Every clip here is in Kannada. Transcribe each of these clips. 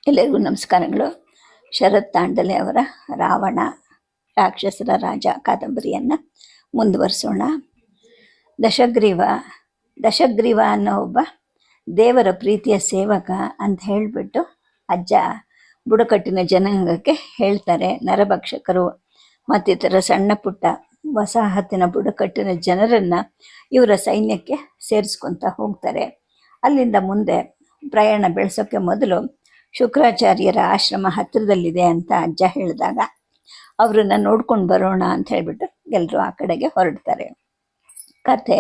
ಎಲ್ಲರಿಗೂ ನಮಸ್ಕಾರಗಳು. ಶರತ್ ತಾಂಡಲೆ ಅವರ ರಾವಣ ರಾಕ್ಷಸರ ರಾಜ ಕಾದಂಬರಿಯನ್ನು ಮುಂದುವರಿಸೋಣ. ದಶಗ್ರೀವ ಅನ್ನೋ ಒಬ್ಬ ದೇವರ ಪ್ರೀತಿಯ ಸೇವಕ ಅಂತ ಹೇಳಿಬಿಟ್ಟು ಅಜ್ಜ ಬುಡಕಟ್ಟಿನ ಜನಾಂಗಕ್ಕೆ ಹೇಳ್ತಾರೆ. ನರಭಕ್ಷಕರು ಮತ್ತಿತರ ಸಣ್ಣ ಪುಟ್ಟ ವಸಾಹತಿನ ಬುಡಕಟ್ಟಿನ ಜನರನ್ನು ಇವರ ಸೈನ್ಯಕ್ಕೆ ಸೇರಿಸ್ಕೊತ ಹೋಗ್ತಾರೆ. ಅಲ್ಲಿಂದ ಮುಂದೆ ಪ್ರಯಾಣ ಬೆಳೆಸೋಕ್ಕೆ ಮೊದಲು ಶುಕ್ರಾಚಾರ್ಯರ ಆಶ್ರಮ ಹತ್ತಿರದಲ್ಲಿದೆ ಅಂತ ಅಜ್ಜ ಹೇಳಿದಾಗ ಅವರನ್ನು ನೋಡ್ಕೊಂಡು ಬರೋಣ ಅಂತ ಹೇಳ್ಬಿಟ್ಟು ಎಲ್ಲರೂ ಆ ಕಡೆಗೆ ಹೊರಡ್ತಾರೆ. ಕತೆ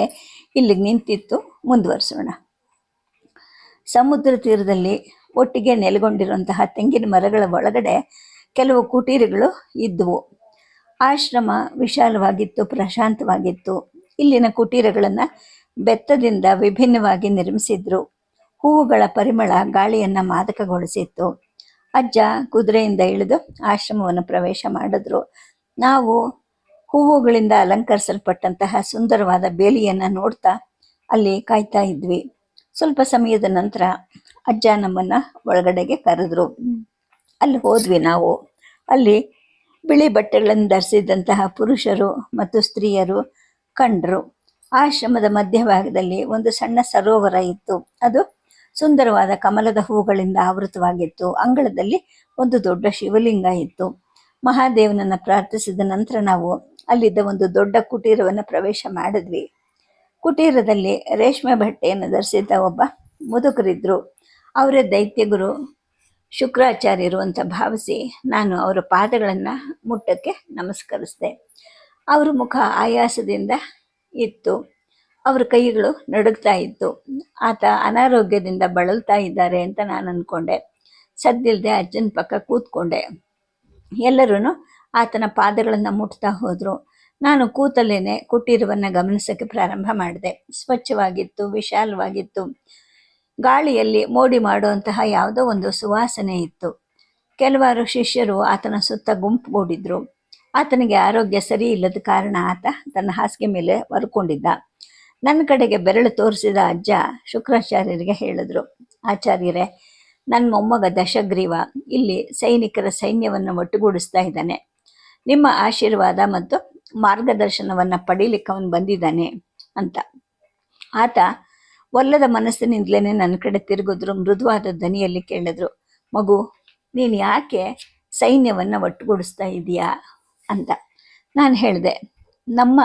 ಇಲ್ಲಿಗೆ ನಿಂತಿತ್ತು, ಮುಂದುವರಿಸೋಣ. ಸಮುದ್ರ ತೀರದಲ್ಲಿ ಒಟ್ಟಿಗೆ ನೆಲೆಗೊಂಡಿರುವಂತಹ ತೆಂಗಿನ ಮರಗಳ ಒಳಗಡೆ ಕೆಲವು ಕುಟೀರಗಳು ಇದ್ದವು. ಆಶ್ರಮ ವಿಶಾಲವಾಗಿತ್ತು, ಪ್ರಶಾಂತವಾಗಿತ್ತು. ಇಲ್ಲಿನ ಕುಟೀರಗಳನ್ನು ಬೆತ್ತದಿಂದ ವಿಭಿನ್ನವಾಗಿ ನಿರ್ಮಿಸಿದ್ರು. ಹೂವುಗಳ ಪರಿಮಳ ಗಾಳಿಯನ್ನು ಮಾದಕಗೊಳಿಸಿತ್ತು. ಅಜ್ಜ ಕುದುರೆಯಿಂದ ಇಳಿದು ಆಶ್ರಮವನ್ನು ಪ್ರವೇಶ ಮಾಡಿದ್ರು. ನಾವು ಹೂವುಗಳಿಂದ ಅಲಂಕರಿಸಲ್ಪಟ್ಟಂತಹ ಸುಂದರವಾದ ಬೇಲಿಯನ್ನು ನೋಡ್ತಾ ಅಲ್ಲಿ ಕಾಯ್ತಾ ಇದ್ವಿ. ಸ್ವಲ್ಪ ಸಮಯದ ನಂತರ ಅಜ್ಜ ನಮ್ಮನ್ನು ಒಳಗಡೆಗೆ ಕರೆದ್ರು. ಅಲ್ಲಿ ಹೋದ್ವಿ ನಾವು. ಅಲ್ಲಿ ಬಿಳಿ ಬಟ್ಟೆಗಳನ್ನು ಧರಿಸಿದಂತಹ ಪುರುಷರು ಮತ್ತು ಸ್ತ್ರೀಯರು ಕಂಡರು. ಆಶ್ರಮದ ಮಧ್ಯಭಾಗದಲ್ಲಿ ಒಂದು ಸಣ್ಣ ಸರೋವರ ಇತ್ತು. ಅದು ಸುಂದರವಾದ ಕಮಲದ ಹೂಗಳಿಂದ ಆವೃತವಾಗಿತ್ತು. ಅಂಗಳದಲ್ಲಿ ಒಂದು ದೊಡ್ಡ ಶಿವಲಿಂಗ ಇತ್ತು. ಮಹಾದೇವನನ್ನು ಪ್ರಾರ್ಥಿಸಿದ ನಂತರ ನಾವು ಅಲ್ಲಿದ್ದ ಒಂದು ದೊಡ್ಡ ಕುಟೀರವನ್ನು ಪ್ರವೇಶ ಮಾಡಿದ್ವಿ. ಕುಟೀರದಲ್ಲಿ ರೇಷ್ಮೆ ಬಟ್ಟೆಯನ್ನು ಧರಿಸಿದ್ದ ಒಬ್ಬ ಮುದುಕರಿದ್ದರು. ಅವರೇ ದೈತ್ಯಗುರು ಶುಕ್ರಾಚಾರ್ಯರು ಅಂತ ಭಾವಿಸಿ ನಾನು ಅವರ ಪಾದಗಳನ್ನು ಮುಟ್ಟಕ್ಕೆ ನಮಸ್ಕರಿಸಿದೆ. ಅವರ ಮುಖ ಆಯಾಸದಿಂದ ಇತ್ತು, ಅವರ ಕೈಗಳು ನಡುಗ್ತಾ ಇತ್ತು. ಆತ ಅನಾರೋಗ್ಯದಿಂದ ಬಳಲ್ತಾ ಇದ್ದಾರೆ ಅಂತ ನಾನು ಅಂದ್ಕೊಂಡೆ. ಸದ್ದಿಲ್ಲದೆ ಅಜ್ಜನ ಪಕ್ಕ ಕೂತ್ಕೊಂಡೆ. ಎಲ್ಲರೂ ಆತನ ಪಾದಗಳನ್ನು ಮುಟ್ತಾ ಹೋದರು. ನಾನು ಕೂತಲ್ಲೇನೆ ಕುಟೀರವನ್ನು ಗಮನಿಸೋಕ್ಕೆ ಪ್ರಾರಂಭ ಮಾಡಿದೆ. ಸ್ವಚ್ಛವಾಗಿತ್ತು, ವಿಶಾಲವಾಗಿತ್ತು. ಗಾಳಿಯಲ್ಲಿ ಮೋಡಿ ಮಾಡುವಂತಹ ಯಾವುದೋ ಒಂದು ಸುವಾಸನೆ ಇತ್ತು. ಕೆಲವಾರು ಶಿಷ್ಯರು ಆತನ ಸುತ್ತ ಗುಂಪುಗೂಡಿದ್ರು. ಆತನಿಗೆ ಆರೋಗ್ಯ ಸರಿ ಇಲ್ಲದ ಕಾರಣ ಆತ ತನ್ನ ಹಾಸಿಗೆ ಮೇಲೆ ವರ್ಕೊಂಡಿದ್ದ. ನನ್ನ ಕಡೆಗೆ ಬೆರಳು ತೋರಿಸಿದ ಅಜ್ಜ ಶುಕ್ರಾಚಾರ್ಯರಿಗೆ ಹೇಳಿದ್ರು, ಆಚಾರ್ಯರೇ, ನನ್ನ ಮೊಮ್ಮಗ ದಶಗ್ರೀವ ಇಲ್ಲಿ ಸೈನಿಕರ ಸೈನ್ಯವನ್ನು ಒಟ್ಟುಗೂಡಿಸ್ತಾ ಇದ್ದಾನೆ. ನಿಮ್ಮ ಆಶೀರ್ವಾದ ಮತ್ತು ಮಾರ್ಗದರ್ಶನವನ್ನು ಪಡೀಲಿಕ್ಕೆ ಅವನು ಬಂದಿದ್ದಾನೆ ಅಂತ. ಆತ ಒಲ್ಲದ ಮನಸ್ಸಿನಿಂದಲೇ ನನ್ನ ಕಡೆ ತಿರುಗಿದ್ರು. ಮೃದುವಾದ ಧ್ವನಿಯಲ್ಲಿ ಕೇಳಿದ್ರು, ಮಗು, ನೀನು ಯಾಕೆ ಸೈನ್ಯವನ್ನು ಒಟ್ಟುಗೂಡಿಸ್ತಾ ಇದೆಯಾ ಅಂತ. ನಾನು ಹೇಳಿದೆ, ನಮ್ಮ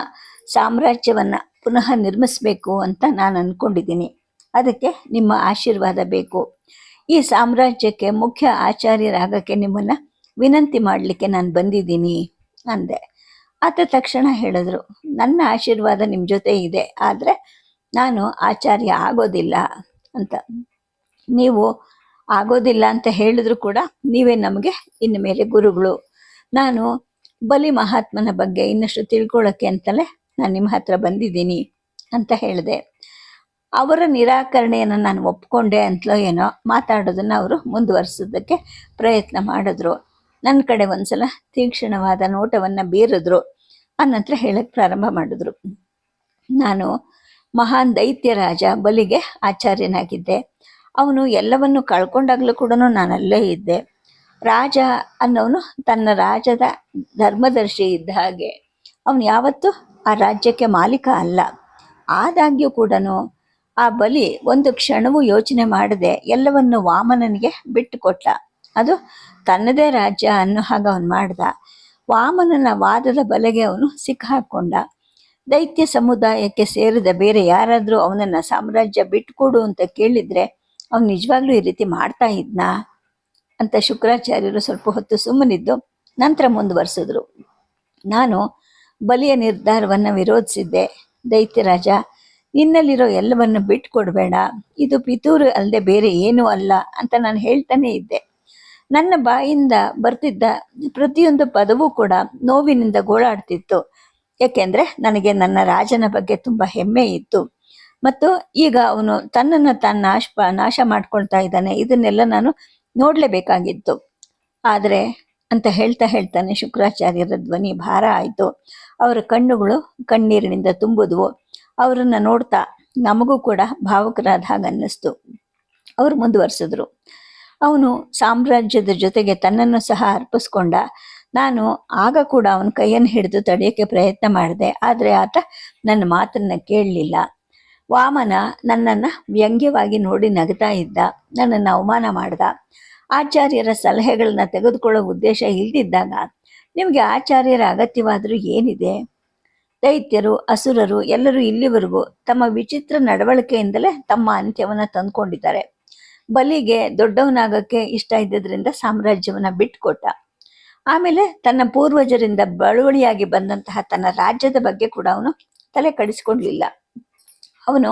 ಸಾಮ್ರಾಜ್ಯವನ್ನು ಪುನಃ ನಿರ್ಮಿಸಬೇಕು ಅಂತ ನಾನು ಅಂದ್ಕೊಂಡಿದ್ದೀನಿ. ಅದಕ್ಕೆ ನಿಮ್ಮ ಆಶೀರ್ವಾದ ಬೇಕು. ಈ ಸಾಮ್ರಾಜ್ಯಕ್ಕೆ ಮುಖ್ಯ ಆಚಾರ್ಯರಾಗಕ್ಕೆ ನಿಮ್ಮನ್ನು ವಿನಂತಿ ಮಾಡಲಿಕ್ಕೆ ನಾನು ಬಂದಿದ್ದೀನಿ ಅಂದೆ. ಆತ ತಕ್ಷಣ ಹೇಳಿದ್ರು, ನನ್ನ ಆಶೀರ್ವಾದ ನಿಮ್ಮ ಜೊತೆ ಇದೆ, ಆದರೆ ನಾನು ಆಚಾರ್ಯ ಆಗೋದಿಲ್ಲ ಅಂತ. ನೀವು ಆಗೋದಿಲ್ಲ ಅಂತ ಹೇಳಿದ್ರು ಕೂಡ ನೀವೇ ನಮಗೆ ಇನ್ನು ಮೇಲೆ ಗುರುಗಳು. ನಾನು ಬಲಿ ಮಹಾತ್ಮನ ಬಗ್ಗೆ ಇನ್ನಷ್ಟು ತಿಳ್ಕೊಳ್ಳೋಕ್ಕೆ ಅಂತಲೇ ನಾನು ನಿಮ್ಮ ಹತ್ರ ಬಂದಿದ್ದೀನಿ ಅಂತ ಹೇಳಿದೆ. ಅವರ ನಿರಾಕರಣೆಯನ್ನು ನಾನು ಒಪ್ಕೊಂಡೆ ಅಂತಲೋ ಏನೋ ಮಾತಾಡೋದನ್ನು ಅವರು ಮುಂದುವರಿಸೋದಕ್ಕೆ ಪ್ರಯತ್ನ ಮಾಡಿದ್ರು. ನನ್ನ ಕಡೆ ಒಂದ್ಸಲ ತೀಕ್ಷ್ಣವಾದ ನೋಟವನ್ನು ಬೀರಿದ್ರು. ಆನಂತರ ಹೇಳಕ್ಕೆ ಪ್ರಾರಂಭ ಮಾಡಿದ್ರು, ನಾನು ಮಹಾನ್ ದೈತ್ಯ ರಾಜ ಬಲಿಗೆ ಆಚಾರ್ಯನಾಗಿದ್ದೆ. ಅವನು ಎಲ್ಲವನ್ನು ಕಳ್ಕೊಂಡಾಗಲೂ ಕೂಡ ನಾನು ಅಲ್ಲೇ ಇದ್ದೆ. ರಾಜ ಅನ್ನೋನು ತನ್ನ ರಾಜ್ಯದ ಧರ್ಮದರ್ಶಿ ಇದ್ದ ಹಾಗೆ. ಅವನು ಯಾವತ್ತೂ ಆ ರಾಜ್ಯಕ್ಕೆ ಮಾಲೀಕ ಅಲ್ಲ. ಆದಾಗ್ಯೂ ಕೂಡ ಆ ಬಲಿ ಒಂದು ಕ್ಷಣವೂ ಯೋಚನೆ ಮಾಡದೆ ಎಲ್ಲವನ್ನು ವಾಮನನಿಗೆ ಬಿಟ್ಟು ಕೊಟ್ಟ. ಅದು ತನ್ನದೇ ರಾಜ್ಯ ಅನ್ನೋ ಹಾಗೆ ಅವನು ಮಾಡ್ದ. ವಾಮನನ ವಾದದ ಬಲೆಗೆ ಅವನು ಸಿಕ್ಕಾಕೊಂಡ. ದೈತ್ಯ ಸಮುದಾಯಕ್ಕೆ ಸೇರಿದ ಬೇರೆ ಯಾರಾದರೂ ಅವನನ್ನು ಸಾಮ್ರಾಜ್ಯ ಬಿಟ್ಟುಕೊಡು ಅಂತ ಕೇಳಿದರೆ ಅವನು ನಿಜವಾಗ್ಲೂ ಈ ರೀತಿ ಮಾಡ್ತಾ ಇದ್ನಾ ಅಂತ ಶುಕ್ರಾಚಾರ್ಯರು ಸ್ವಲ್ಪ ಹೊತ್ತು ಸುಮ್ಮನಿದ್ದು ನಂತರ ಮುಂದುವರಿಸಿದ್ರು. ನಾನು ಬಲಿಯ ನಿರ್ಧಾರವನ್ನು ವಿರೋಧಿಸಿದ್ದೆ. ದೈತ್ಯರಾಜ, ನಿನ್ನಲ್ಲಿರೋ ಎಲ್ಲವನ್ನು ಬಿಟ್ಟು ಕೊಡಬೇಡ, ಇದು ಪಿತೂರು ಅಲ್ಲದೆ ಬೇರೆ ಏನೂ ಅಲ್ಲ ಅಂತ ನಾನು ಹೇಳ್ತಾನೆ ಇದ್ದೆ. ನನ್ನ ಬಾಯಿಂದ ಬರ್ತಿದ್ದ ಪ್ರತಿಯೊಂದು ಪದವೂ ಕೂಡ ನೋವಿನಿಂದ ಗೋಳಾಡ್ತಿತ್ತು. ಯಾಕೆಂದರೆ ನನಗೆ ನನ್ನ ರಾಜನ ಬಗ್ಗೆ ತುಂಬ ಹೆಮ್ಮೆ ಇತ್ತು. ಮತ್ತು ಈಗ ಅವನು ತನ್ನನ್ನು ತಾನು ನಾಶ ಮಾಡ್ಕೊಳ್ತಾ ಇದ್ದಾನೆ, ಇದನ್ನೆಲ್ಲ ನಾನು ನೋಡಲೇಬೇಕಾಗಿತ್ತು. ಆದರೆ ಅಂತ ಹೇಳ್ತಾನೆ ಶುಕ್ರಾಚಾರ್ಯರ ಧ್ವನಿ ಭಾರ ಆಯಿತು. ಅವರ ಕಣ್ಣುಗಳು ಕಣ್ಣೀರಿನಿಂದ ತುಂಬಿದ್ವು. ಅವರನ್ನು ನೋಡ್ತಾ ನಮಗೂ ಕೂಡ ಭಾವುಕರಾದ ಹಾಗೆ ಅನ್ನಿಸ್ತು. ಅವರು ಮುಂದುವರಿಸಿದ್ರು, ಅವನು ಸಾಮ್ರಾಜ್ಯದ ಜೊತೆಗೆ ತನ್ನನ್ನು ಸಹ ಅರ್ಪಿಸ್ಕೊಂಡ. ನಾನು ಆಗ ಕೂಡ ಅವನ ಕೈಯನ್ನು ಹಿಡಿದು ತಡೆಯೋಕ್ಕೆ ಪ್ರಯತ್ನ ಮಾಡಿದೆ, ಆದರೆ ಆತ ನನ್ನ ಮಾತನ್ನ ಕೇಳಲಿಲ್ಲ. ವಾಮನ ನನ್ನನ್ನು ವ್ಯಂಗ್ಯವಾಗಿ ನೋಡಿ ನಗ್ತಾ ಇದ್ದ, ನನ್ನನ್ನು ಅವಮಾನ ಮಾಡ್ದ. ಆಚಾರ್ಯರ ಸಲಹೆಗಳನ್ನ ತೆಗೆದುಕೊಳ್ಳೋ ಉದ್ದೇಶ ಇಲ್ದಿದ್ದಾಗ ನಿಮಗೆ ಆಚಾರ್ಯರ ಅಗತ್ಯವಾದರೂ ಏನಿದೆ? ದೈತ್ಯರು, ಅಸುರರು ಎಲ್ಲರೂ ಇಲ್ಲಿವರೆಗೂ ತಮ್ಮ ವಿಚಿತ್ರ ನಡವಳಿಕೆಯಿಂದಲೇ ತಮ್ಮ ಅಂತ್ಯವನ್ನು ತಂದುಕೊಂಡಿದ್ದಾರೆ. ಬಲಿಗೆ ದೊಡ್ಡವನಾಗಕ್ಕೆ ಇಷ್ಟ ಇದ್ದದ್ರಿಂದ ಸಾಮ್ರಾಜ್ಯವನ್ನ ಬಿಟ್ಟುಕೊಟ್ಟ. ಆಮೇಲೆ ತನ್ನ ಪೂರ್ವಜರಿಂದ ಬಳುವಳಿಯಾಗಿ ಬಂದಂತಹ ತನ್ನ ರಾಜ್ಯದ ಬಗ್ಗೆ ಕೂಡ ಅವನು ತಲೆ ಕೆಡಿಸ್ಕೊಳ್ಲಿಲ್ಲ. ಅವನು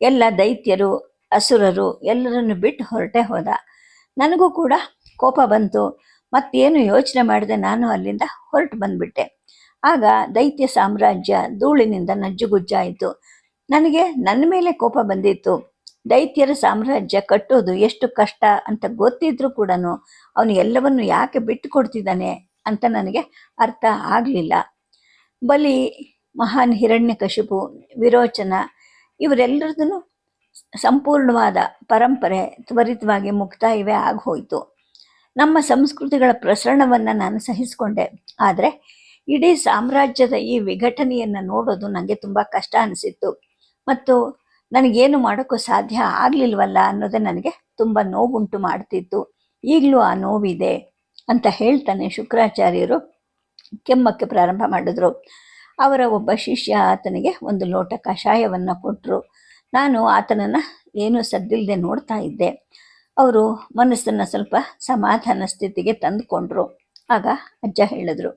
ಎಲ್ಲ ದೈತ್ಯರು, ಅಸುರರು ಎಲ್ಲರನ್ನು ಬಿಟ್ಟು ಹೊರಟೆ ಹೋದ. ನನಗೂ ಕೂಡ ಕೋಪ ಬಂತು. ಮತ್ತೇನು ಯೋಚನೆ ಮಾಡಿದೆ, ನಾನು ಅಲ್ಲಿಂದ ಹೊರಟು ಬಂದ್ಬಿಟ್ಟೆ. ಆಗ ದೈತ್ಯ ಸಾಮ್ರಾಜ್ಯ ಧೂಳಿನಿಂದ ನಜ್ಜುಗುಜ್ಜಾಯಿತು. ನನಗೆ ನನ್ನ ಮೇಲೆ ಕೋಪ ಬಂದಿತ್ತು. ದೈತ್ಯರ ಸಾಮ್ರಾಜ್ಯ ಕಟ್ಟೋದು ಎಷ್ಟು ಕಷ್ಟ ಅಂತ ಗೊತ್ತಿದ್ರೂ ಕೂಡ ಅವನು ಎಲ್ಲವನ್ನು ಯಾಕೆ ಬಿಟ್ಟು ಕೊಡ್ತಿದ್ದಾನೆ ಅಂತ ನನಗೆ ಅರ್ಥ ಆಗಲಿಲ್ಲ. ಬಲಿ, ಮಹಾನ್ ಹಿರಣ್ಯಕಶಿಪು, ವಿರೋಚನ ಇವರೆಲ್ಲರದೂ ಸಂಪೂರ್ಣವಾದ ಪರಂಪರೆ ತ್ವರಿತವಾಗಿ ಮುಕ್ತಾಯವೇ ಆಗೋಯ್ತು. ನಮ್ಮ ಸಂಸ್ಕೃತಿಗಳ ಪ್ರಸರಣವನ್ನು ನಾನು ಸಹಿಸಿಕೊಂಡೆ. ಆದರೆ ಇಡೀ ಸಾಮ್ರಾಜ್ಯದ ಈ ವಿಘಟನೆಯನ್ನು ನೋಡೋದು ನನಗೆ ತುಂಬ ಕಷ್ಟ ಅನಿಸಿತ್ತು. ಮತ್ತು ನನಗೇನು ಮಾಡೋಕ್ಕೂ ಸಾಧ್ಯ ಆಗಲಿಲ್ವಲ್ಲ ಅನ್ನೋದೇ ನನಗೆ ತುಂಬ ನೋವುಂಟು ಮಾಡ್ತಿತ್ತು. ಈಗಲೂ ಆ ನೋವಿದೆ ಅಂತ ಹೇಳ್ತಾನೆ ಶುಕ್ರಾಚಾರ್ಯರು ಕೆಮ್ಮಕ್ಕೆ ಪ್ರಾರಂಭ ಮಾಡಿದ್ರು. ಅವರ ಒಬ್ಬ ಶಿಷ್ಯ ಆತನಿಗೆ ಒಂದು ಲೋಟ ಕಷಾಯವನ್ನು ಕೊಟ್ಟರು. ನಾನು ಆತನನ್ನು ಏನೂ ಸದ್ದಿಲ್ಲದೆ ನೋಡ್ತಾ ಇದ್ದೆ. ಅವರು ಮನಸ್ಸನ್ನು ಸ್ವಲ್ಪ ಸಮಾಧಾನ ಸ್ಥಿತಿಗೆ ತಂದುಕೊಂಡ್ರು. ಆಗ ಅಜ್ಜ ಹೇಳಿದ್ರು,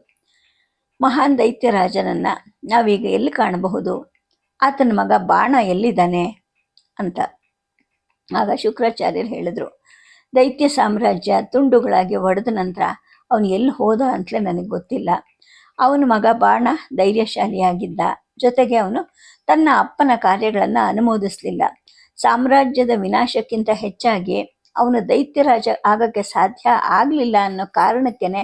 ಮಹಾನ್ ದೈತ್ಯರಾಜನನ್ನು ನಾವೀಗ ಎಲ್ಲಿ ಕಾಣಬಹುದು? ಆತನ ಮಗ ಬಾಣ ಎಲ್ಲಿದ್ದಾನೆ ಅಂತ. ಆಗ ಶುಕ್ರಾಚಾರ್ಯರು ಹೇಳಿದ್ರು, ದೈತ್ಯ ಸಾಮ್ರಾಜ್ಯ ತುಂಡುಗಳಾಗಿ ಒಡೆದ ನಂತರ ಅವನು ಎಲ್ಲಿ ಹೋದ ಅಂತಲೇ ನನಗೆ ಗೊತ್ತಿಲ್ಲ. ಅವನ ಮಗ ಬಾಣ ಧೈರ್ಯಶಾಲಿಯಾಗಿದ್ದ. ಜೊತೆಗೆ ಅವನು ತನ್ನ ಅಪ್ಪನ ಕಾರ್ಯಗಳನ್ನು ಅನುಮೋದಿಸಲಿಲ್ಲ. ಸಾಮ್ರಾಜ್ಯದ ವಿನಾಶಕ್ಕಿಂತ ಹೆಚ್ಚಾಗಿ ಅವನು ದೈತ್ಯರಾಜ ಆಗಕ್ಕೆ ಸಾಧ್ಯ ಆಗಲಿಲ್ಲ ಅನ್ನೋ ಕಾರಣಕ್ಕೇನೆ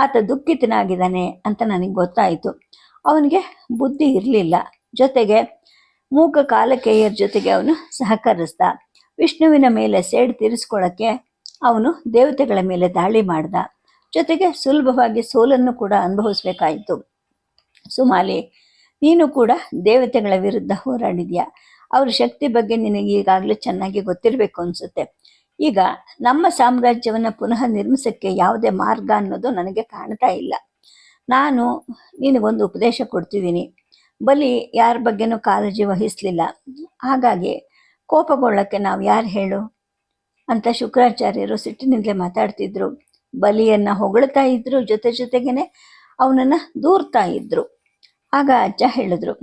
ಆತ ದುಃಖಿತನಾಗಿದ್ದಾನೆ ಅಂತ ನನಗೆ ಗೊತ್ತಾಯಿತು. ಅವನಿಗೆ ಬುದ್ಧಿ ಇರಲಿಲ್ಲ. ಜೊತೆಗೆ ಮೂಕ ಕಾಲಕೇಯರ ಜೊತೆಗೆ ಅವನು ಸಹಕರಿಸ್ದ. ವಿಷ್ಣುವಿನ ಮೇಲೆ ಸೇಡು ತೀರಿಸ್ಕೊಳ್ಳೋಕ್ಕೆ ಅವನು ದೇವತೆಗಳ ಮೇಲೆ ದಾಳಿ ಮಾಡ್ದ. ಜೊತೆಗೆ ಸುಲಭವಾಗಿ ಸೋಲನ್ನು ಕೂಡ ಅನುಭವಿಸ್ಬೇಕಾಯಿತು. ಸುಮಾಲಿ, ನೀನು ಕೂಡ ದೇವತೆಗಳ ವಿರುದ್ಧ ಹೋರಾಡಿದ್ಯಾ. ಅವ್ರ ಶಕ್ತಿ ಬಗ್ಗೆ ನಿನಗೆ ಈಗಾಗಲೇ ಚೆನ್ನಾಗಿ ಗೊತ್ತಿರಬೇಕು ಅನಿಸುತ್ತೆ. ಈಗ ನಮ್ಮ ಸಾಮ್ರಾಜ್ಯವನ್ನು ಪುನಃ ನಿರ್ಮಿಸೋಕ್ಕೆ ಯಾವುದೇ ಮಾರ್ಗ ಅನ್ನೋದು ನನಗೆ ಕಾಣ್ತಾ ಇಲ್ಲ. ನಾನು ನಿನಗೊಂದು ಉಪದೇಶ ಕೊಡ್ತಿದ್ದೀನಿ. ಬಲಿ ಯಾರ ಬಗ್ಗೆನೂ ಕಾಳಜಿ ವಹಿಸಲಿಲ್ಲ. ಹಾಗಾಗಿ ಕೋಪಗೊಳ್ಳೋಕ್ಕೆ ನಾವು ಯಾರು ಹೇಳು ಅಂತ ಶುಕ್ರಾಚಾರ್ಯರು ಸಿಟ್ಟಿನಿಂದಲೇ ಮಾತಾಡ್ತಿದ್ರು. ಬಲಿಯನ್ನು ಹೊಗಳ್ತಾ ಇದ್ರು, ಜೊತೆಗೇನೆ ಅವನನ್ನು ದೂರ್ತಾ ಇದ್ರು. ಆಗ ಅಜ್ಜ ಹೇಳಿದ್ರು,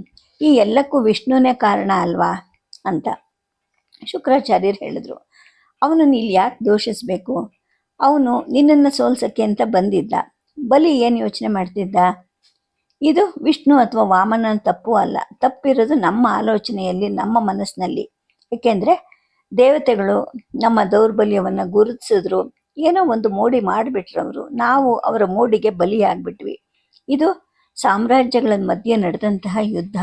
ಈ ಎಲ್ಲಕ್ಕೂ ವಿಷ್ಣುನೇ ಕಾರಣ ಅಲ್ವಾ ಅಂತ. ಶುಕ್ರಾಚಾರ್ಯರು ಹೇಳಿದ್ರು, ಅವನನ್ನು ಇಲ್ಲಿ ಯಾಕೆ ದೋಷಿಸಬೇಕು? ಅವನು ನಿನ್ನನ್ನು ಸೋಲ್ಸೋಕ್ಕೆ ಅಂತ ಬಂದಿದ್ದ. ಬಲಿ ಏನು ಯೋಚನೆ ಮಾಡ್ತಿದ್ದ? ಇದು ವಿಷ್ಣು ಅಥವಾ ವಾಮನ ತಪ್ಪು ಅಲ್ಲ. ತಪ್ಪಿರೋದು ನಮ್ಮ ಆಲೋಚನೆಯಲ್ಲಿ, ನಮ್ಮ ಮನಸ್ಸಿನಲ್ಲಿ. ಏಕೆಂದರೆ ದೇವತೆಗಳು ನಮ್ಮ ದೌರ್ಬಲ್ಯವನ್ನು ಗುರುತಿಸಿದ್ರು. ಏನೋ ಒಂದು ಮೋಡಿ ಮಾಡಿಬಿಟ್ರವರು. ನಾವು ಅವರ ಮೋಡಿಗೆ ಬಲಿಯಾಗ್ಬಿಟ್ವಿ. ಇದು ಸಾಮ್ರಾಜ್ಯಗಳ ಮಧ್ಯೆ ನಡೆದಂತಹ ಯುದ್ಧ.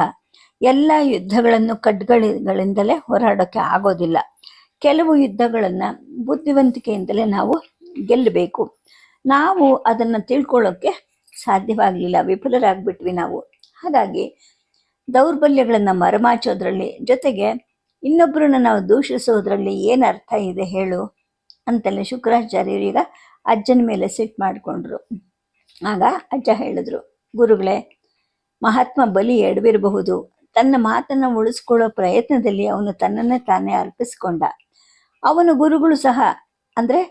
ಎಲ್ಲ ಯುದ್ಧಗಳನ್ನು ಖಡ್ಗಗಳಿಂದಲೇ ಹೋರಾಡೋಕ್ಕೆ ಆಗೋದಿಲ್ಲ. ಕೆಲವು ಯುದ್ಧಗಳನ್ನು ಬುದ್ಧಿವಂತಿಕೆಯಿಂದಲೇ ನಾವು ಗೆಲ್ಲಬೇಕು. ನಾವು ಅದನ್ನು ತಿಳ್ಕೊಳ್ಳೋಕ್ಕೆ ಸಾಧ್ಯವಾಗಲಿಲ್ಲ, ವಿಫಲರಾಗ್ಬಿಟ್ವಿ ನಾವು. ಹಾಗಾಗಿ ದೌರ್ಬಲ್ಯಗಳನ್ನು ಮರೆಮಾಚೋದ್ರಲ್ಲಿ, ಜೊತೆಗೆ ಇನ್ನೊಬ್ಬರನ್ನ ನಾವು ದೂಷಿಸೋದ್ರಲ್ಲಿ ಏನು ಅರ್ಥ ಇದೆ ಹೇಳು ಅಂತಲೇ ಶುಕ್ರಾಚಾರ್ಯರು ಈಗ ಅಜ್ಜನ ಮೇಲೆ ಸಿಟ್ಟು ಮಾಡಿಕೊಂಡ್ರು. ಆಗ ಅಜ್ಜ ಹೇಳಿದ್ರು, ಗುರುಗಳೇ, ಮಹಾತ್ಮ ಬಲಿ ಎಡವಿರಬಹುದು. ತನ್ನ ಮಾತನ್ನು ಉಳಿಸ್ಕೊಳ್ಳೋ ಪ್ರಯತ್ನದಲ್ಲಿ ಅವನು ತನ್ನನ್ನೇ ತಾನೇ ಅರ್ಪಿಸ್ಕೊಂಡ. ಅವನ ಗುರುಗಳು ಸಹ, ಅಂದರೆ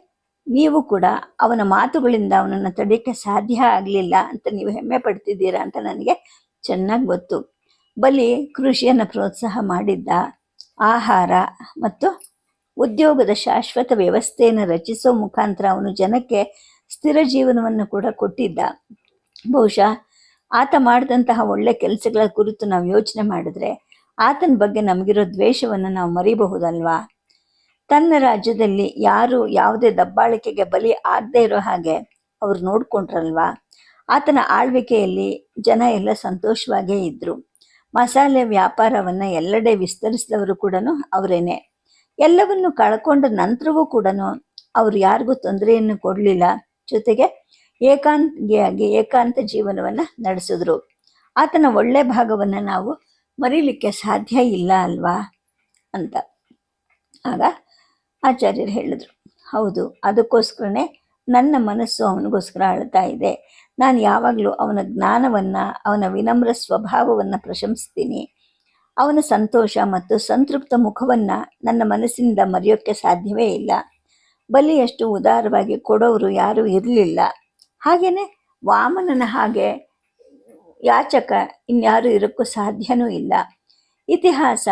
ನೀವು ಕೂಡ ಅವನ ಮಾತುಗಳಿಂದ ಅವನನ್ನು ತಡೆಯೋಕ್ಕೆ ಸಾಧ್ಯ ಆಗಲಿಲ್ಲ ಅಂತ ನೀವು ಹೆಮ್ಮೆ ಪಡ್ತಿದ್ದೀರಾ ಅಂತ ನನಗೆ ಚೆನ್ನಾಗಿ ಗೊತ್ತು. ಬಲಿ ಕೃಷಿಯನ್ನು ಪ್ರೋತ್ಸಾಹ ಮಾಡಿದ್ದ. ಆಹಾರ ಮತ್ತು ಉದ್ಯೋಗದ ಶಾಶ್ವತ ವ್ಯವಸ್ಥೆಯನ್ನು ರಚಿಸೋ ಮುಖಾಂತರ ಅವನು ಜನಕ್ಕೆ ಸ್ಥಿರ ಜೀವನವನ್ನು ಕೂಡ ಕೊಟ್ಟಿದ್ದ. ಬಹುಶಃ ಆತ ಮಾಡಿದಂತಹ ಒಳ್ಳೆ ಕೆಲಸಗಳ ಕುರಿತು ನಾವು ಯೋಚನೆ ಮಾಡಿದ್ರೆ ಆತನ ಬಗ್ಗೆ ನಮಗಿರೋ ದ್ವೇಷವನ್ನು ನಾವು ಮರಿಬಹುದಲ್ವಾ? ತನ್ನ ರಾಜ್ಯದಲ್ಲಿ ಯಾರು ಯಾವುದೇ ದಬ್ಬಾಳಿಕೆಗೆ ಬಲಿ ಆಗದೆ ಇರೋ ಹಾಗೆ ಅವ್ರು ನೋಡ್ಕೊಂಡ್ರಲ್ವಾ? ಆತನ ಆಳ್ವಿಕೆಯಲ್ಲಿ ಜನ ಎಲ್ಲ ಸಂತೋಷವಾಗೇ ಇದ್ದರು. ಮಸಾಲೆ ವ್ಯಾಪಾರವನ್ನು ಎಲ್ಲೆಡೆ ವಿಸ್ತರಿಸಿದವರು ಕೂಡ ಅವರೇನೆ. ಎಲ್ಲವನ್ನು ಕಳ್ಕೊಂಡ ನಂತರವೂ ಕೂಡ ಅವರು ಯಾರಿಗೂ ತೊಂದರೆಯನ್ನು ಕೊಡಲಿಲ್ಲ. ಜೊತೆಗೆ ಏಕಾಂಗಿಯಾಗಿ ಏಕಾಂತ ಜೀವನವನ್ನು ನಡೆಸಿದ್ರು. ಆತನ ಒಳ್ಳೆ ಭಾಗವನ್ನು ನಾವು ಮರೀಲಿಕ್ಕೆ ಸಾಧ್ಯ ಇಲ್ಲ ಅಲ್ವಾ ಅಂತ. ಆಗ ಆಚಾರ್ಯರು ಹೇಳಿದ್ರು, ಹೌದು, ಅದಕ್ಕೋಸ್ಕರನೇ ನನ್ನ ಮನಸ್ಸು ಅವನಿಗೋಸ್ಕರ ಅಳ್ತಾ ಇದೆ. ನಾನು ಯಾವಾಗಲೂ ಅವನ ಜ್ಞಾನವನ್ನು, ಅವನ ವಿನಮ್ರ ಸ್ವಭಾವವನ್ನು ಪ್ರಶಂಸ್ತೀನಿ. ಅವನ ಸಂತೋಷ ಮತ್ತು ಸಂತೃಪ್ತ ಮುಖವನ್ನು ನನ್ನ ಮನಸ್ಸಿನಿಂದ ಮರೆಯೋಕ್ಕೆ ಸಾಧ್ಯವೇ ಇಲ್ಲ. ಬಲಿಯಷ್ಟು ಉದಾರವಾಗಿ ಕೊಡೋರು ಯಾರೂ ಇರಲಿಲ್ಲ. ಹಾಗೆಯೇ ವಾಮನನ ಹಾಗೆ ಯಾಚಕ ಇನ್ಯಾರೂ ಇರೋಕ್ಕೂ ಸಾಧ್ಯನೂ ಇಲ್ಲ. ಇತಿಹಾಸ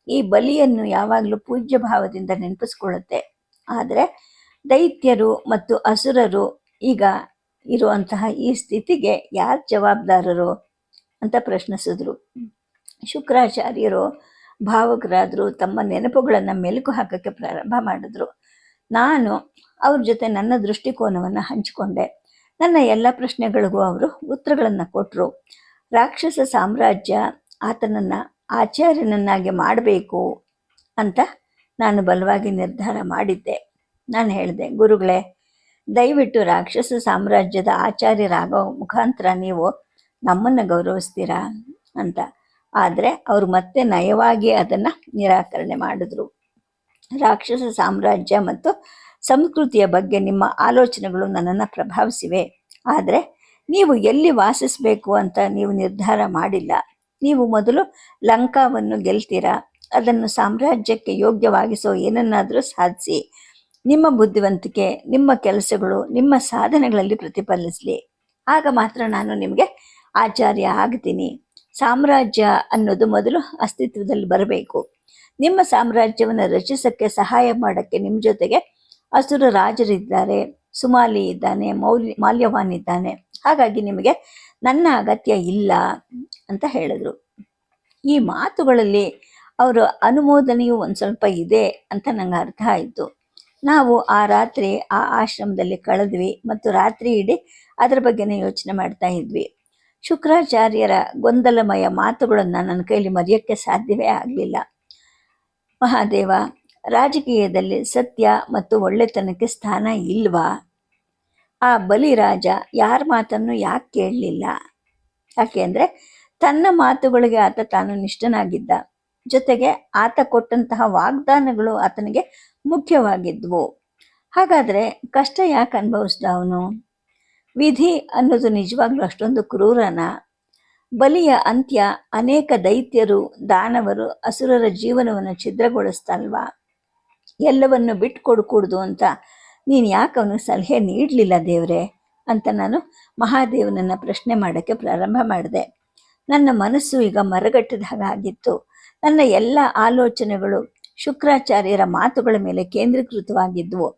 ಈ ಬಲಿಯನ್ನು ಯಾವಾಗಲೂ ಪೂಜ್ಯ ಭಾವದಿಂದ ನೆನಪಿಸ್ಕೊಳ್ಳುತ್ತೆ. ಆದರೆ ದೈತ್ಯರು ಮತ್ತು ಅಸುರರು ಈಗ ಇರುವಂತಹ ಈ ಸ್ಥಿತಿಗೆ ಯಾರು ಜವಾಬ್ದಾರರು ಅಂತ ಪ್ರಶ್ನಿಸಿದ್ರು. ಶುಕ್ರಾಚಾರ್ಯರು ಭಾವಕರಾದರು. ತಮ್ಮ ನೆನಪುಗಳನ್ನು ಮೆಲುಕು ಹಾಕೋಕ್ಕೆ ಪ್ರಾರಂಭ ಮಾಡಿದ್ರು. ನಾನು ಅವ್ರ ಜೊತೆ ನನ್ನ ದೃಷ್ಟಿಕೋನವನ್ನು ಹಂಚಿಕೊಂಡೆ. ನನ್ನ ಎಲ್ಲ ಪ್ರಶ್ನೆಗಳಿಗೂ ಅವರು ಉತ್ತರಗಳನ್ನು ಕೊಟ್ಟರು. ರಾಕ್ಷಸ ಸಾಮ್ರಾಜ್ಯ ಆತನನ್ನು ಆಚಾರ್ಯನನ್ನಾಗಿ ಮಾಡಬೇಕು ಅಂತ ನಾನು ಬಲವಾಗಿ ನಿರ್ಧಾರ ಮಾಡಿದ್ದೆ. ನಾನು ಹೇಳಿದೆ, ಗುರುಗಳೇ, ದಯವಿಟ್ಟು ರಾಕ್ಷಸ ಸಾಮ್ರಾಜ್ಯದ ಆಚಾರ್ಯರಾಗೋ ಮುಖಾಂತರ ನೀವು ನಮ್ಮನ್ನು ಗೌರವಿಸ್ತೀರಾ ಅಂತ. ಆದರೆ ಅವರು ಮತ್ತೆ ನಯವಾಗಿ ಅದನ್ನು ನಿರಾಕರಣೆ ಮಾಡಿದ್ರು. ರಾಕ್ಷಸ ಸಾಮ್ರಾಜ್ಯ ಮತ್ತು ಸಂಸ್ಕೃತಿಯ ಬಗ್ಗೆ ನಿಮ್ಮ ಆಲೋಚನೆಗಳು ನನ್ನನ್ನು ಪ್ರಭಾವಿಸಿವೆ. ಆದರೆ ನೀವು ಎಲ್ಲಿ ವಾಸಿಸಬೇಕು ಅಂತ ನೀವು ನಿರ್ಧಾರ ಮಾಡಿಲ್ಲ. ನೀವು ಮೊದಲು ಲಂಕಾವನ್ನು ಗೆಲ್ತೀರಾ. ಅದನ್ನು ಸಾಮ್ರಾಜ್ಯಕ್ಕೆ ಯೋಗ್ಯವಾಗಿಸೋ ಏನನ್ನಾದರೂ ಸಾಧಿಸಿ. ನಿಮ್ಮ ಬುದ್ಧಿವಂತಿಕೆ, ನಿಮ್ಮ ಕೆಲಸಗಳು, ನಿಮ್ಮ ಸಾಧನೆಗಳಲ್ಲಿ ಪ್ರತಿಫಲಿಸಲಿ. ಆಗ ಮಾತ್ರ ನಾನು ನಿಮಗೆ ಆಚಾರ್ಯ ಆಗ್ತೀನಿ. ಸಾಮ್ರಾಜ್ಯ ಅನ್ನೋದು ಮೊದಲು ಅಸ್ತಿತ್ವದಲ್ಲಿ ಬರಬೇಕು. ನಿಮ್ಮ ಸಾಮ್ರಾಜ್ಯವನ್ನು ರಚಿಸೋಕ್ಕೆ ಸಹಾಯ ಮಾಡೋಕ್ಕೆ ನಿಮ್ಮ ಜೊತೆಗೆ ಅಸುರ ರಾಜರಿದ್ದಾರೆ, ಸುಮಾಲಿ ಇದ್ದಾನೆ, ಮಾಲ್ಯವಾನ್ ಇದ್ದಾನೆ. ಹಾಗಾಗಿ ನಿಮಗೆ ನನ್ನ ಅಗತ್ಯ ಇಲ್ಲ ಅಂತ ಹೇಳಿದ್ರು. ಈ ಮಾತುಗಳಲ್ಲಿ ಅವರ ಅನುಮೋದನೆಯು ಒಂದು ಸ್ವಲ್ಪ ಇದೆ ಅಂತ ನಂಗೆ ಅರ್ಥ ಆಯಿತು. ನಾವು ಆ ರಾತ್ರಿ ಆ ಆಶ್ರಮದಲ್ಲಿ ಕಳೆದ್ವಿ ಮತ್ತು ರಾತ್ರಿ ಇಡೀ ಅದರ ಬಗ್ಗೆನೇ ಯೋಚನೆ ಮಾಡ್ತಾ ಇದ್ವಿ. ಶುಕ್ರಾಚಾರ್ಯರ ಗೊಂದಲಮಯ ಮಾತುಗಳನ್ನು ನನ್ನ ಕೈಲಿ ಮರೆಯೋಕ್ಕೆ ಸಾಧ್ಯವೇ ಆಗಲಿಲ್ಲ. ಮಹಾದೇವ, ರಾಜಕೀಯದಲ್ಲಿ ಸತ್ಯ ಮತ್ತು ಒಳ್ಳೆತನಕ್ಕೆ ಸ್ಥಾನ ಇಲ್ವಾ? ಆ ಬಲಿರಾಜ ಯಾರ ಮಾತನ್ನು ಯಾಕೆ ಕೇಳಲಿಲ್ಲ? ಯಾಕೆ ಅಂದರೆ ತನ್ನ ಮಾತುಗಳಿಗೆ ಆತ ತಾನು ನಿಷ್ಠನಾಗಿದ್ದ. ಜೊತೆಗೆ ಆತ ಕೊಟ್ಟಂತಹ ವಾಗ್ದಾನಗಳು ಆತನಿಗೆ ಮುಖ್ಯವಾಗಿದ್ವು. ಹಾಗಾದರೆ ಕಷ್ಟ ಯಾಕೆ ಅನುಭವಿಸ್ದ ಅವನು? ವಿಧಿ ಅನ್ನೋದು ನಿಜವಾಗ್ಲೂ ಅಷ್ಟೊಂದು ಕ್ರೂರನ? ಬಲಿಯ ಅಂತ್ಯ ಅನೇಕ ದೈತ್ಯರು, ದಾನವರು, ಅಸುರರ ಜೀವನವನ್ನು ಛಿದ್ರಗೊಳಿಸ್ತಲ್ವಾ? ಎಲ್ಲವನ್ನು ಬಿಟ್ಕೊಡ್ಕೂಡ್ದು ಅಂತ ನೀನು ಯಾಕೆ ಅವನಿಗೆ ಸಲಹೆ ನೀಡಲಿಲ್ಲ ದೇವರೇ ಅಂತ ನಾನು ಮಹಾದೇವನನ್ನು ಪ್ರಶ್ನೆ ಮಾಡೋಕ್ಕೆ ಪ್ರಾರಂಭ ಮಾಡಿದೆ. ನನ್ನ ಮನಸ್ಸು ಈಗ ಮರಗಟ್ಟಿದ ಹಾಗಾಗಿತ್ತು. ನನ್ನ ಎಲ್ಲ ಆಲೋಚನೆಗಳು ಶುಕ್ರಾಚಾರ್ಯರ ಮಾತುಗಳ ಮೇಲೆ ಕೇಂದ್ರೀಕೃತವಾಗಿದ್ವು.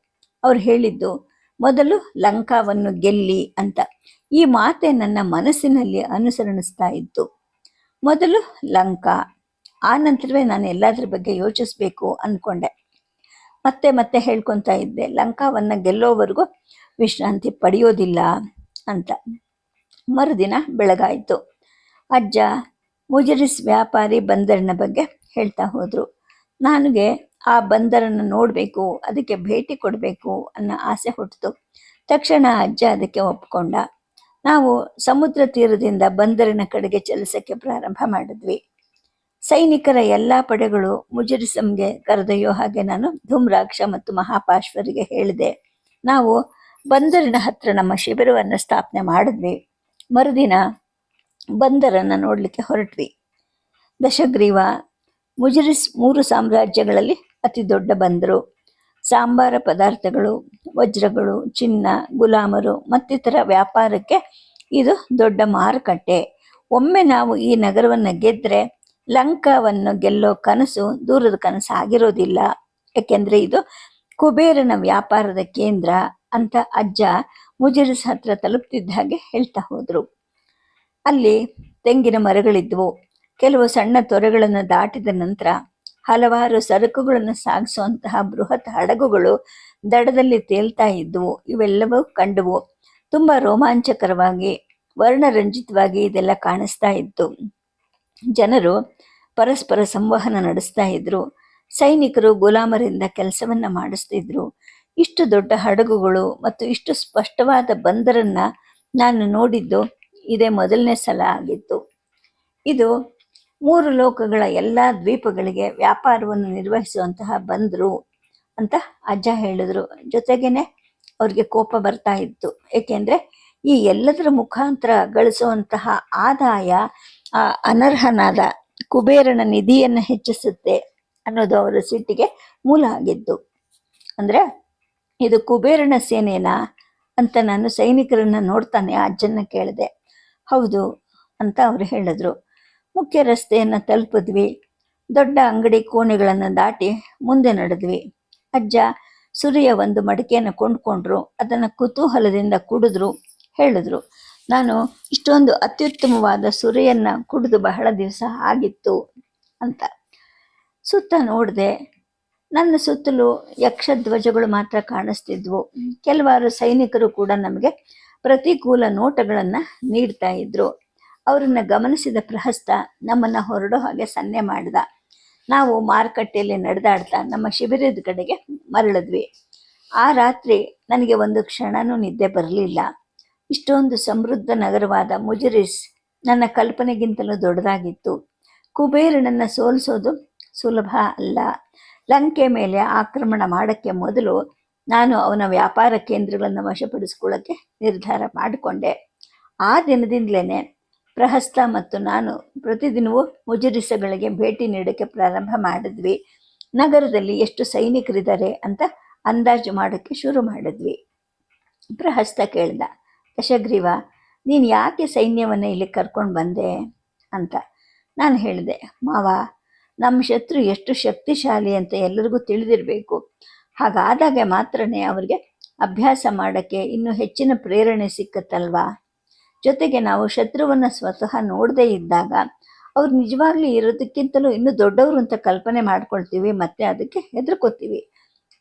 ಅವ್ರು ಹೇಳಿದ್ದು ಮೊದಲು ಲಂಕಾವನ್ನು ಗೆಲ್ಲಿ ಅಂತ. ಈ ಮಾತೆ ನನ್ನ ಮನಸ್ಸಿನಲ್ಲಿ ಅನುಸರಣಿಸ್ತಾ ಇತ್ತು. ಮೊದಲು ಲಂಕಾ, ಆ ನಂತರವೇ ನಾನು ಎಲ್ಲದರ ಬಗ್ಗೆ ಯೋಚಿಸ್ಬೇಕು ಅಂದ್ಕೊಂಡೆ. ಮತ್ತೆ ಮತ್ತೆ ಹೇಳ್ಕೊತಾ ಇದ್ದೆ, ಲಂಕಾವನ್ನು ಗೆಲ್ಲೋವರೆಗೂ ವಿಶ್ರಾಂತಿ ಪಡೆಯೋದಿಲ್ಲ ಅಂತ. ಮರುದಿನ ಬೆಳಗಾಯಿತು. ಅಜ್ಜ ಮುಜರಿಸ್ ವ್ಯಾಪಾರಿ ಬಂದರಿನ ಬಗ್ಗೆ ಹೇಳ್ತಾ ಹೋದರು. ನನಗೆ ಆ ಬಂದರನ್ನು ನೋಡಬೇಕು, ಅದಕ್ಕೆ ಭೇಟಿ ಕೊಡಬೇಕು ಅನ್ನೋ ಆಸೆ ಹುಟ್ಟಿತು. ತಕ್ಷಣ ಅಜ್ಜ ಅದಕ್ಕೆ ಒಪ್ಕೊಂಡ. ನಾವು ಸಮುದ್ರ ತೀರದಿಂದ ಬಂದರಿನ ಕಡೆಗೆ ಚಲಿಸೋಕ್ಕೆ ಪ್ರಾರಂಭ ಮಾಡಿದ್ವಿ. ಸೈನಿಕರ ಎಲ್ಲ ಪಡೆಗಳು ಮುಜರಿಸಂಗೆ ಕರೆದೊಯ್ಯೋ ಹಾಗೆ ನಾನು ಧೂಮ್ರಾಕ್ಷ ಮತ್ತು ಮಹಾಪಾಶ್ವರಿಗೆ ಹೇಳಿದೆ. ನಾವು ಬಂದರಿನ ಹತ್ರ ನಮ್ಮ ಶಿಬಿರವನ್ನು ಸ್ಥಾಪನೆ ಮಾಡಿದ್ವಿ. ಮರುದಿನ ಬಂದರನ್ನು ನೋಡಲಿಕ್ಕೆ ಹೊರಟ್ವಿ. ದಶಗ್ರೀವ ಮುಜರಿಸ್ 3 ಸಾಮ್ರಾಜ್ಯಗಳಲ್ಲಿ ಅತಿ ದೊಡ್ಡ ಬಂದರು. ಸಾಂಬಾರ ಪದಾರ್ಥಗಳು, ವಜ್ರಗಳು, ಚಿನ್ನ, ಗುಲಾಮರು ಮತ್ತಿತರ ವ್ಯಾಪಾರಕ್ಕೆ ಇದು ದೊಡ್ಡ ಮಾರುಕಟ್ಟೆ. ಒಮ್ಮೆ ನಾವು ಈ ನಗರವನ್ನು ಗೆದ್ದರೆ ಲಂಕಾವನ್ನು ಗೆಲ್ಲೋ ಕನಸು ದೂರದ ಕನಸು ಆಗಿರೋದಿಲ್ಲ. ಯಾಕೆಂದರೆ ಇದು ಕುಬೇರನ ವ್ಯಾಪಾರದ ಕೇಂದ್ರ ಅಂತ ಅಜ್ಜ ಮುಜರಿಸ್ ಹತ್ರ ತಲುಪ್ತಿದ್ದ ಹಾಗೆ ಹೇಳ್ತಾ ಹೋದರು. ಅಲ್ಲಿ ತೆಂಗಿನ ಮರಗಳಿದ್ವು. ಕೆಲವು ಸಣ್ಣ ತೊರೆಗಳನ್ನು ದಾಟಿದ ನಂತರ ಹಲವಾರು ಸರಕುಗಳನ್ನು ಸಾಗಿಸುವಂತಹ ಬೃಹತ್ ಹಡಗುಗಳು ದಡದಲ್ಲಿ ತೇಲ್ತಾ ಇದ್ವು. ಇವೆಲ್ಲವೂ ಕಂಡುವು. ತುಂಬ ರೋಮಾಂಚಕರವಾಗಿ, ವರ್ಣರಂಜಿತವಾಗಿ ಇದೆಲ್ಲ ಕಾಣಿಸ್ತಾ ಇತ್ತು. ಜನರು ಪರಸ್ಪರ ಸಂವಹನ ನಡೆಸ್ತಾ ಇದ್ರು. ಸೈನಿಕರು ಗುಲಾಮರಿಂದ ಕೆಲಸವನ್ನು ಮಾಡಿಸ್ತಿದ್ರು. ಇಷ್ಟು ದೊಡ್ಡ ಹಡಗುಗಳು ಮತ್ತು ಇಷ್ಟು ಸ್ಪಷ್ಟವಾದ ಬಂದರನ್ನ ನಾನು ನೋಡಿದ್ದು ಇದೇ ಮೊದಲನೇ ಸಲ ಆಗಿತ್ತು. ಇದು 3 ಲೋಕಗಳ ಎಲ್ಲ ದ್ವೀಪಗಳಿಗೆ ವ್ಯಾಪಾರವನ್ನು ನಿರ್ವಹಿಸುವಂತಹ ಬಂದರು ಅಂತ ಅಜ್ಜ ಹೇಳಿದ್ರು. ಜೊತೆಗೇನೆ ಅವ್ರಿಗೆ ಕೋಪ ಬರ್ತಾ ಇತ್ತು. ಏಕೆಂದ್ರೆ ಈ ಎಲ್ಲದರ ಮುಖಾಂತರ ಗಳಿಸುವಂತಹ ಆದಾಯ ಅನರ್ಹನಾದ ಕುಬೇರನ ನಿಧಿಯನ್ನು ಹೆಚ್ಚಿಸುತ್ತೆ ಅನ್ನೋದು ಅವರ ಸಿಟ್ಟಿಗೆ ಮೂಲ ಆಗಿದ್ದು. ಅಂದ್ರೆ ಇದು ಕುಬೇರನ ಸೇನೆನಾ ಅಂತ ನಾನು ಸೈನಿಕರನ್ನ ನೋಡ್ತಾನೆ ಅಜ್ಜನ್ನ ಕೇಳಿದೆ. ಹೌದು ಅಂತ ಅವರು ಹೇಳಿದ್ರು. ಮುಖ್ಯ ರಸ್ತೆಯನ್ನು ತಲುಪಿದ್ವಿ. ದೊಡ್ಡ ಅಂಗಡಿ ಕೋಣೆಗಳನ್ನು ದಾಟಿ ಮುಂದೆ ನಡೆದ್ವಿ. ಅಜ್ಜ ಸುರಿಯ ಒಂದು ಮಡಿಕೆಯನ್ನು ಕೊಂಡ್ಕೊಂಡ್ರು. ಅದನ್ನು ಕುತೂಹಲದಿಂದ ಕುಡಿದ್ರು. ಹೇಳಿದ್ರು, ನಾನು ಇಷ್ಟೊಂದು ಅತ್ಯುತ್ತಮವಾದ ಸುರಿಯನ್ನು ಕುಡಿದು ಬಹಳ ದಿವಸ ಆಗಿತ್ತು ಅಂತ. ಸುತ್ತ ನೋಡಿದೆ. ನನ್ನ ಸುತ್ತಲೂ ಯಕ್ಷಧ್ವಜಗಳು ಮಾತ್ರ ಕಾಣಿಸ್ತಿದ್ವು. ಕೆಲವಾರು ಸೈನಿಕರು ಕೂಡ ನಮಗೆ ಪ್ರತಿಕೂಲ ನೋಟಗಳನ್ನು ನೀಡ್ತಾ ಇದ್ರು. ಅವರನ್ನು ಗಮನಿಸಿದ ಪ್ರಹಸ್ತ ನಮ್ಮನ್ನು ಹೊರಡೋ ಹಾಗೆ ಸನ್ನೆ ಮಾಡಿದ. ನಾವು ಮಾರುಕಟ್ಟೆಯಲ್ಲಿ ನಡೆದಾಡ್ತಾ ನಮ್ಮ ಶಿಬಿರದ ಕಡೆಗೆ ಮರಳಿದ್ವಿ. ಆ ರಾತ್ರಿ ನನಗೆ ಒಂದು ಕ್ಷಣನೂ ನಿದ್ದೆ ಬರಲಿಲ್ಲ. ಇಷ್ಟೊಂದು ಸಮೃದ್ಧ ನಗರವಾದ ಮುಜರಿಸ್ ನನ್ನ ಕಲ್ಪನೆಗಿಂತಲೂ ದೊಡ್ಡದಾಗಿತ್ತು. ಕುಬೇರನನ್ನು ಸೋಲಿಸೋದು ಸುಲಭ ಅಲ್ಲ. ಲಂಕೆ ಮೇಲೆ ಆಕ್ರಮಣ ಮಾಡೋಕ್ಕೆ ಮೊದಲು ನಾನು ಅವನ ವ್ಯಾಪಾರ ಕೇಂದ್ರಗಳನ್ನು ವಶಪಡಿಸ್ಕೊಳ್ಳೋಕ್ಕೆ ನಿರ್ಧಾರ ಮಾಡಿಕೊಂಡೆ. ಆ ದಿನದಿಂದಲೇ ಪ್ರಹಸ್ತ ಮತ್ತು ನಾನು ಪ್ರತಿದಿನವೂ ಮುಜರಿಸಗಳಿಗೆ ಭೇಟಿ ನೀಡೋಕ್ಕೆ ಪ್ರಾರಂಭ ಮಾಡಿದ್ವಿ. ನಗರದಲ್ಲಿ ಎಷ್ಟು ಸೈನಿಕರಿದ್ದಾರೆ ಅಂತ ಅಂದಾಜು ಮಾಡೋಕ್ಕೆ ಶುರು ಮಾಡಿದ್ವಿ. ಪ್ರಹಸ್ತ ಕೇಳ್ದ, ದಶಗ್ರೀವ, ನೀನು ಯಾಕೆ ಸೈನ್ಯವನ್ನು ಇಲ್ಲಿ ಕರ್ಕೊಂಡು ಬಂದೆ ಅಂತ. ನಾನು ಹೇಳಿದೆ, ಮಾವ, ನಮ್ಮ ಶತ್ರು ಎಷ್ಟು ಶಕ್ತಿಶಾಲಿ ಅಂತ ಎಲ್ಲರಿಗೂ ತಿಳಿದಿರಬೇಕು. ಹಾಗಾದಾಗ ಮಾತ್ರನೇ ಅವರಿಗೆ ಅಭ್ಯಾಸ ಮಾಡೋಕ್ಕೆ ಇನ್ನೂ ಹೆಚ್ಚಿನ ಪ್ರೇರಣೆ ಸಿಕ್ಕತ್ತಲ್ವಾ. ಜೊತೆಗೆ ನಾವು ಶತ್ರುವನ್ನು ಸ್ವತಃ ನೋಡದೇ ಇದ್ದಾಗ ಅವ್ರು ನಿಜವಾಗ್ಲೂ ಇರೋದಕ್ಕಿಂತಲೂ ಇನ್ನೂ ದೊಡ್ಡವರು ಅಂತ ಕಲ್ಪನೆ ಮಾಡ್ಕೊಳ್ತೀವಿ, ಮತ್ತೆ ಅದಕ್ಕೆ ಹೆದರ್ಕೋತೀವಿ.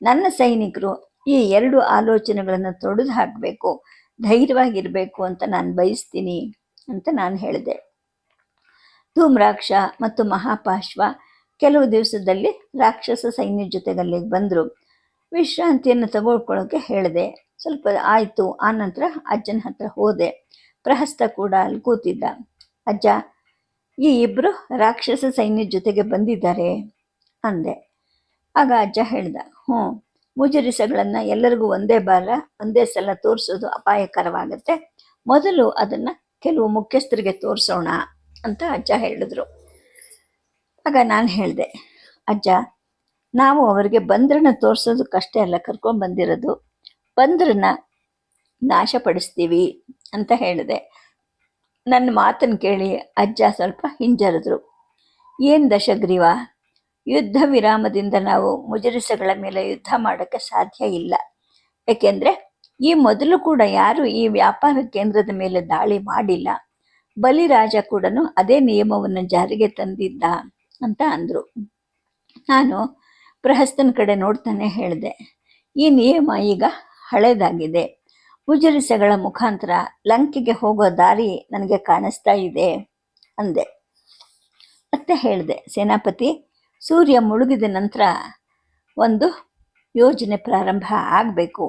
ನನ್ನ ಸೈನಿಕರು ಈ 2 ಆಲೋಚನೆಗಳನ್ನು ತೊಡೆದು ಹಾಕಬೇಕು, ಧೈರ್ಯವಾಗಿರಬೇಕು ಅಂತ ನಾನು ಬಯಸ್ತೀನಿ ಅಂತ ನಾನು ಹೇಳಿದೆ. ಧೂಮ್ರಾಕ್ಷ ಮತ್ತು ಮಹಾಪಾಶ್ವ ಕೆಲವು ದಿವಸದಲ್ಲಿ ರಾಕ್ಷಸ ಸೈನ್ಯ ಜೊತೆಗೆ ಅಲ್ಲಿಗೆ ಬಂದರು. ವಿಶ್ರಾಂತಿಯನ್ನು ತಗೊಳ್ಕೊಳ್ಳೋಕೆ ಹೇಳಿದೆ. ಸ್ವಲ್ಪ ಆಯಿತು. ಆನಂತರ ಅಜ್ಜನ ಹತ್ರ ಹೋದೆ. ಪ್ರಹಸ್ತ ಕೂಡ ಅಲ್ಲಿ ಕೂತಿದ್ದ. ಅಜ್ಜ, ಈ 2 ರಾಕ್ಷಸ ಸೈನ್ಯ ಜೊತೆಗೆ ಬಂದಿದ್ದಾರೆ ಅಂದೆ. ಆಗ ಅಜ್ಜ ಹೇಳ್ದ, ಮುಜರಿಸಗಳನ್ನು ಎಲ್ಲರಿಗೂ ಒಂದೇ ಸಲ ತೋರಿಸೋದು ಅಪಾಯಕರವಾಗುತ್ತೆ. ಮೊದಲು ಅದನ್ನು ಕೆಲವು ಮುಖ್ಯಸ್ಥರಿಗೆ ತೋರಿಸೋಣ ಅಂತ ಅಜ್ಜ ಹೇಳಿದ್ರು. ಆಗ ನಾನು ಹೇಳಿದೆ, ಅಜ್ಜ, ನಾವು ಅವರಿಗೆ ಬಂದ್ರನ್ನ ತೋರಿಸೋದಕ್ಕಷ್ಟೇ ಅಲ್ಲ ಕರ್ಕೊಂಡು ಬಂದಿರೋದು, ಬಂದ್ರನ್ನ ನಾಶಪಡಿಸ್ತೀವಿ ಅಂತ ಹೇಳಿದೆ. ನನ್ನ ಮಾತನ್ನು ಕೇಳಿ ಅಜ್ಜ ಸ್ವಲ್ಪ ಹಿಂಜರಿದ್ರು. ಏನು ದಶಗ್ರೀವ, ಯುದ್ಧ ವಿರಾಮದಿಂದ ನಾವು ಮುಜರಿಸಗಳ ಮೇಲೆ ಯುದ್ಧ ಮಾಡೋಕ್ಕೆ ಸಾಧ್ಯ ಇಲ್ಲ. ಏಕೆಂದರೆ ಈ ಮೊದಲು ಕೂಡ ಯಾರೂ ಈ ವ್ಯಾಪಾರ ಕೇಂದ್ರದ ಮೇಲೆ ದಾಳಿ ಮಾಡಿಲ್ಲ. ಬಲಿರಾಜ ಕೂಡ ಅದೇ ನಿಯಮವನ್ನು ಜಾರಿಗೆ ತಂದಿದ್ದ ಅಂತ ಅಂದರು. ನಾನು ಪ್ರಹಸ್ತನ ಕಡೆ ನೋಡ್ತಾನೆ ಹೇಳಿದೆ, ಈ ನಿಯಮ ಈಗ ಹಳೇದಾಗಿದೆ. ಮುಜರಿಸಗಳ ಮುಖಾಂತರ ಲಂಕೆಗೆ ಹೋಗೋ ದಾರಿ ನನಗೆ ಕಾಣಿಸ್ತಾ ಇದೆ ಅಂದೆ. ಮತ್ತೆ ಹೇಳಿದೆ, ಸೇನಾಪತಿ, ಸೂರ್ಯ ಮುಳುಗಿದ ನಂತರ ಒಂದು ಯೋಜನೆ ಪ್ರಾರಂಭ ಆಗಬೇಕು.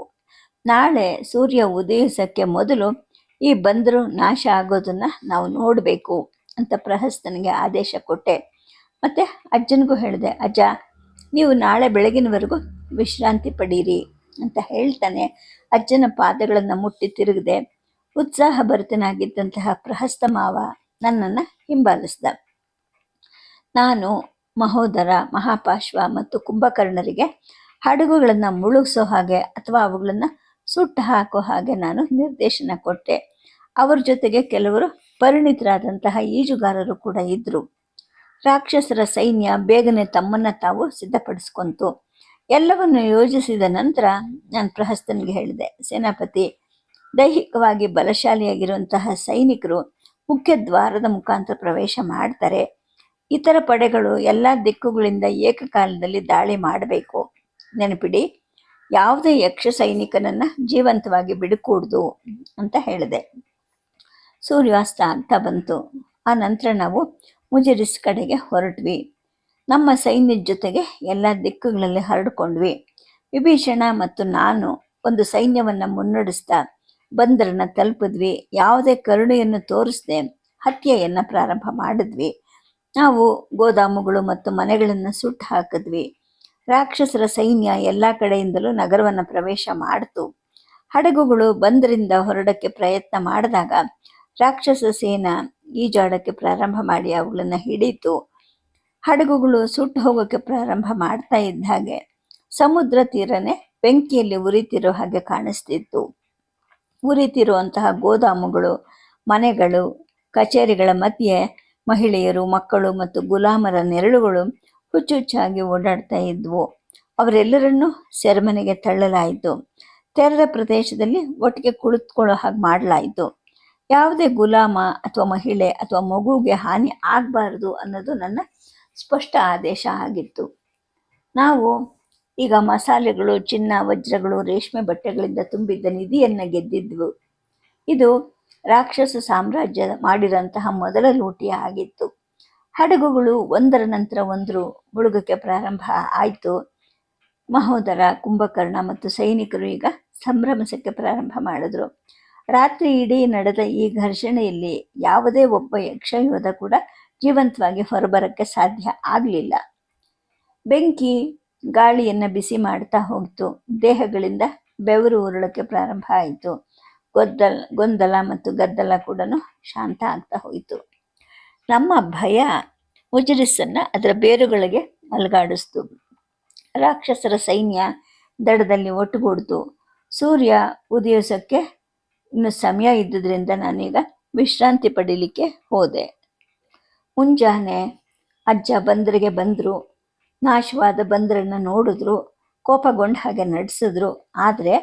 ನಾಳೆ ಸೂರ್ಯ ಉದಯಿಸೋಕ್ಕೆ ಮೊದಲು ಈ ಬಂದರು ನಾಶ ಆಗೋದನ್ನು ನಾವು ನೋಡಬೇಕು ಅಂತ ಪ್ರಹಸ್ತನಿಗೆ ಆದೇಶ ಕೊಟ್ಟೆ. ಮತ್ತು ಅಜ್ಜನಿಗೂ ಹೇಳಿದೆ, ಅಜ್ಜ, ನೀವು ನಾಳೆ ಬೆಳಗಿನವರೆಗೂ ವಿಶ್ರಾಂತಿ ಪಡೀರಿ ಅಂತ ಹೇಳ್ತಾನೆ ಅಜ್ಜನ ಪಾದಗಳನ್ನು ಮುಟ್ಟಿ ತಿರುಗದೆ ಉತ್ಸಾಹಭರಿತನಾಗಿದ್ದಂತಹ ಪ್ರಹಸ್ತ ಮಾವ ನನ್ನನ್ನು ಹಿಂಬಾಲಿಸ್ದ. ನಾನು ಮಹೋದರ, ಮಹಾಪಾಶ್ವ ಮತ್ತು ಕುಂಭಕರ್ಣರಿಗೆ ಹಡಗುಗಳನ್ನು ಮುಳುಗಿಸೋ ಹಾಗೆ ಅಥವಾ ಅವುಗಳನ್ನು ಸುಟ್ಟು ಹಾಕೋ ಹಾಗೆ ನಾನು ನಿರ್ದೇಶನ ಕೊಟ್ಟೆ. ಅವ್ರ ಜೊತೆಗೆ ಕೆಲವರು ಪರಿಣಿತರಾದಂತಹ ಈಜುಗಾರರು ಕೂಡ ಇದ್ದರು. ರಾಕ್ಷಸರ ಸೈನ್ಯ ಬೇಗನೆ ತಮ್ಮನ್ನು ತಾವು ಸಿದ್ಧಪಡಿಸ್ಕೊಂತು. ಎಲ್ಲವನ್ನು ಯೋಜಿಸಿದ ನಂತರ ನಾನು ಪ್ರಹಸ್ತನಿಗೆ ಹೇಳಿದೆ, ಸೇನಾಪತಿ, ದೈಹಿಕವಾಗಿ ಬಲಶಾಲಿಯಾಗಿರುವಂತಹ ಸೈನಿಕರು ಮುಖ್ಯ ದ್ವಾರದ ಮುಖಾಂತರ ಪ್ರವೇಶ ಮಾಡ್ತಾರೆ. ಇತರ ಪಡೆಗಳು ಎಲ್ಲ ದಿಕ್ಕುಗಳಿಂದ ಏಕಕಾಲದಲ್ಲಿ ದಾಳಿ ಮಾಡಬೇಕು. ನೆನಪಿಡಿ, ಯಾವುದೇ ಯಕ್ಷ ಸೈನಿಕನನ್ನು ಜೀವಂತವಾಗಿ ಬಿಡಕೂಡ್ದು ಅಂತ ಹೇಳಿದೆ. ಸೂರ್ಯಾಸ್ತ ಆಗ್ತಾ ಬಂತು. ಆ ನಂತರ ನಾವು ಮುಜರಿಸ್ ಕಡೆಗೆ ಹೊರಟ್ವಿ. ನಮ್ಮ ಸೈನ್ಯದ ಜೊತೆಗೆ ಎಲ್ಲ ದಿಕ್ಕುಗಳಲ್ಲಿ ಹರಡ್ಕೊಂಡ್ವಿ. ವಿಭೀಷಣ ಮತ್ತು ನಾನು ಒಂದು ಸೈನ್ಯವನ್ನು ಮುನ್ನಡೆಸ್ತಾ ಬಂದರನ್ನ ತಲುಪಿದ್ವಿ. ಯಾವುದೇ ಕರುಣೆಯನ್ನು ತೋರಿಸದೆ ಹತ್ಯೆಯನ್ನು ಪ್ರಾರಂಭ ಮಾಡಿದ್ವಿ. ನಾವು ಗೋದಾಮುಗಳು ಮತ್ತು ಮನೆಗಳನ್ನು ಸುಟ್ಟು ಹಾಕಿದ್ವಿ. ರಾಕ್ಷಸರ ಸೈನ್ಯ ಎಲ್ಲ ಕಡೆಯಿಂದಲೂ ನಗರವನ್ನು ಪ್ರವೇಶ ಮಾಡಿತು. ಹಡಗುಗಳು ಬಂದರಿಂದ ಹೊರಡಕ್ಕೆ ಪ್ರಯತ್ನ ಮಾಡಿದಾಗ ರಾಕ್ಷಸ ಸೇನಾ ಈಜಾಡಕ್ಕೆ ಪ್ರಾರಂಭ ಮಾಡಿ ಅವುಗಳನ್ನು ಹಿಡಿತು. ಹಡಗುಗಳು ಸುಟ್ಟು ಹೋಗೋಕ್ಕೆ ಪ್ರಾರಂಭ ಮಾಡ್ತಾ ಇದ್ದ ಹಾಗೆ ಸಮುದ್ರ ತೀರನೇ ಬೆಂಕಿಯಲ್ಲಿ ಉರಿತಿರೋ ಹಾಗೆ ಕಾಣಿಸ್ತಿತ್ತು. ಉರಿತಿರುವಂತಹ ಗೋದಾಮುಗಳು, ಮನೆಗಳು, ಕಚೇರಿಗಳ ಮಧ್ಯೆ ಮಹಿಳೆಯರು, ಮಕ್ಕಳು ಮತ್ತು ಗುಲಾಮರ ನೆರಳುಗಳು ಹುಚ್ಚುಚ್ಚಾಗಿ ಓಡಾಡ್ತಾ ಇದ್ವು. ಅವರೆಲ್ಲರನ್ನೂ ಸೆರೆಮನೆಗೆ ತಳ್ಳಲಾಯಿತು. ತೆರೆದ ಪ್ರದೇಶದಲ್ಲಿ ಒಟ್ಟಿಗೆ ಕುಳಿತುಕೊಳ್ಳೋ ಹಾಗೆ ಮಾಡಲಾಯಿತು. ಯಾವುದೇ ಗುಲಾಮ ಅಥವಾ ಮಹಿಳೆ ಅಥವಾ ಮಗುವಿಗೆ ಹಾನಿ ಆಗಬಾರ್ದು ಅನ್ನೋದು ನನ್ನ ಸ್ಪಷ್ಟ ಆದೇಶ ಆಗಿತ್ತು. ನಾವು ಈಗ ಮಸಾಲೆಗಳು, ಚಿನ್ನ, ವಜ್ರಗಳು, ರೇಷ್ಮೆ ಬಟ್ಟೆಗಳಿಂದ ತುಂಬಿದ್ದ ನಿಧಿಯನ್ನು ಗೆದ್ದಿದ್ವು. ಇದು ರಾಕ್ಷಸ ಸಾಮ್ರಾಜ್ಯ ಮಾಡಿದಂತಹ ಮೊದಲ ಲೂಟಿ ಆಗಿತ್ತು. ಹಡಗುಗಳು ಒಂದರ ನಂತರ ಒಂದು ಮುಳುಗಕ್ಕೆ ಪ್ರಾರಂಭ ಆಯಿತು. ಮಹೋದರ, ಕುಂಭಕರ್ಣ ಮತ್ತು ಸೈನಿಕರು ಈಗ ಸಂಭ್ರಮಿಸಕ್ಕೆ ಪ್ರಾರಂಭ ಮಾಡಿದ್ರು. ರಾತ್ರಿ ಇಡೀ ನಡೆದ ಈ ಘರ್ಷಣೆಯಲ್ಲಿ ಯಾವುದೇ ಒಬ್ಬ ಯಕ್ಷಯೋಧ ಕೂಡ ಜೀವಂತವಾಗಿ ಹೊರಬರಕ್ಕೆ ಸಾಧ್ಯ ಆಗಲಿಲ್ಲ. ಬೆಂಕಿ ಗಾಳಿಯನ್ನು ಬಿಸಿ ಮಾಡ್ತಾ ಹೋಗ್ತು. ದೇಹಗಳಿಂದ ಬೆವರು ಉರುಳಕ್ಕೆ ಪ್ರಾರಂಭ ಆಯಿತು. ಗೊಂದಲ ಮತ್ತು ಗದ್ದಲ ಕೂಡ ಶಾಂತ ಆಗ್ತಾ ಹೋಯಿತು. ನಮ್ಮ ಭಯ ಮುಜರಿಸನ್ನು ಅದರ ಬೇರುಗಳಿಗೆ ಅಲುಗಾಡಿಸ್ತು. ರಾಕ್ಷಸರ ಸೈನ್ಯ ದಡದಲ್ಲಿ ಒಟ್ಟುಗೂಡ್ತು. ಸೂರ್ಯ ಉದಯಿಸೋಕ್ಕೆ ಇನ್ನು ಸಮಯ ಇದ್ದುದರಿಂದ ನಾನೀಗ ವಿಶ್ರಾಂತಿ ಪಡೀಲಿಕ್ಕೆ ಹೋದೆ. ಮುಂಜಾನೆ ಅಜ್ಜ ಬಂದರಿಗೆ ಬಂದರು. ನಾಶವಾದ ಬಂದರನ್ನು ನೋಡಿದ್ರು. ಕೋಪಗೊಂಡ ಹಾಗೆ ನಡೆಸಿದ್ರು. ಆದರೆ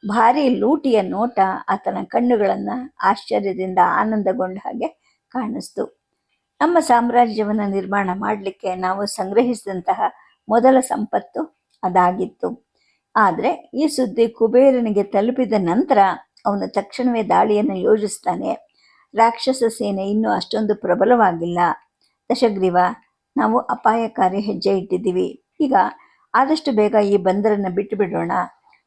ಭಾರಿ ಲೂಟಿಯ ನೋಟ ಆತನ ಕಣ್ಣುಗಳನ್ನು ಆಶ್ಚರ್ಯದಿಂದ ಆನಂದಗೊಂಡ ಹಾಗೆ ಕಾಣಿಸ್ತು. ನಮ್ಮ ಸಾಮ್ರಾಜ್ಯವನ್ನು ನಿರ್ಮಾಣ ಮಾಡಲಿಕ್ಕೆ ನಾವು ಸಂಗ್ರಹಿಸಿದಂತಹ ಮೊದಲ ಸಂಪತ್ತು ಅದಾಗಿತ್ತು. ಆದರೆ ಈ ಸುದ್ದಿ ಕುಬೇರನಿಗೆ ತಲುಪಿದ ನಂತರ ಅವನು ತಕ್ಷಣವೇ ದಾಳಿಯನ್ನು ಯೋಜಿಸ್ತಾನೆ. ರಾಕ್ಷಸ ಸೇನೆ ಇನ್ನೂ ಅಷ್ಟೊಂದು ಪ್ರಬಲವಾಗಿಲ್ಲ. ದಶಗ್ರೀವ, ನಾವು ಅಪಾಯಕಾರಿ ಹೆಜ್ಜೆ ಇಟ್ಟಿದ್ದೀವಿ. ಈಗ ಆದಷ್ಟು ಬೇಗ ಈ ಬಂದರನ್ನು ಬಿಟ್ಟು ಬಿಡೋಣ.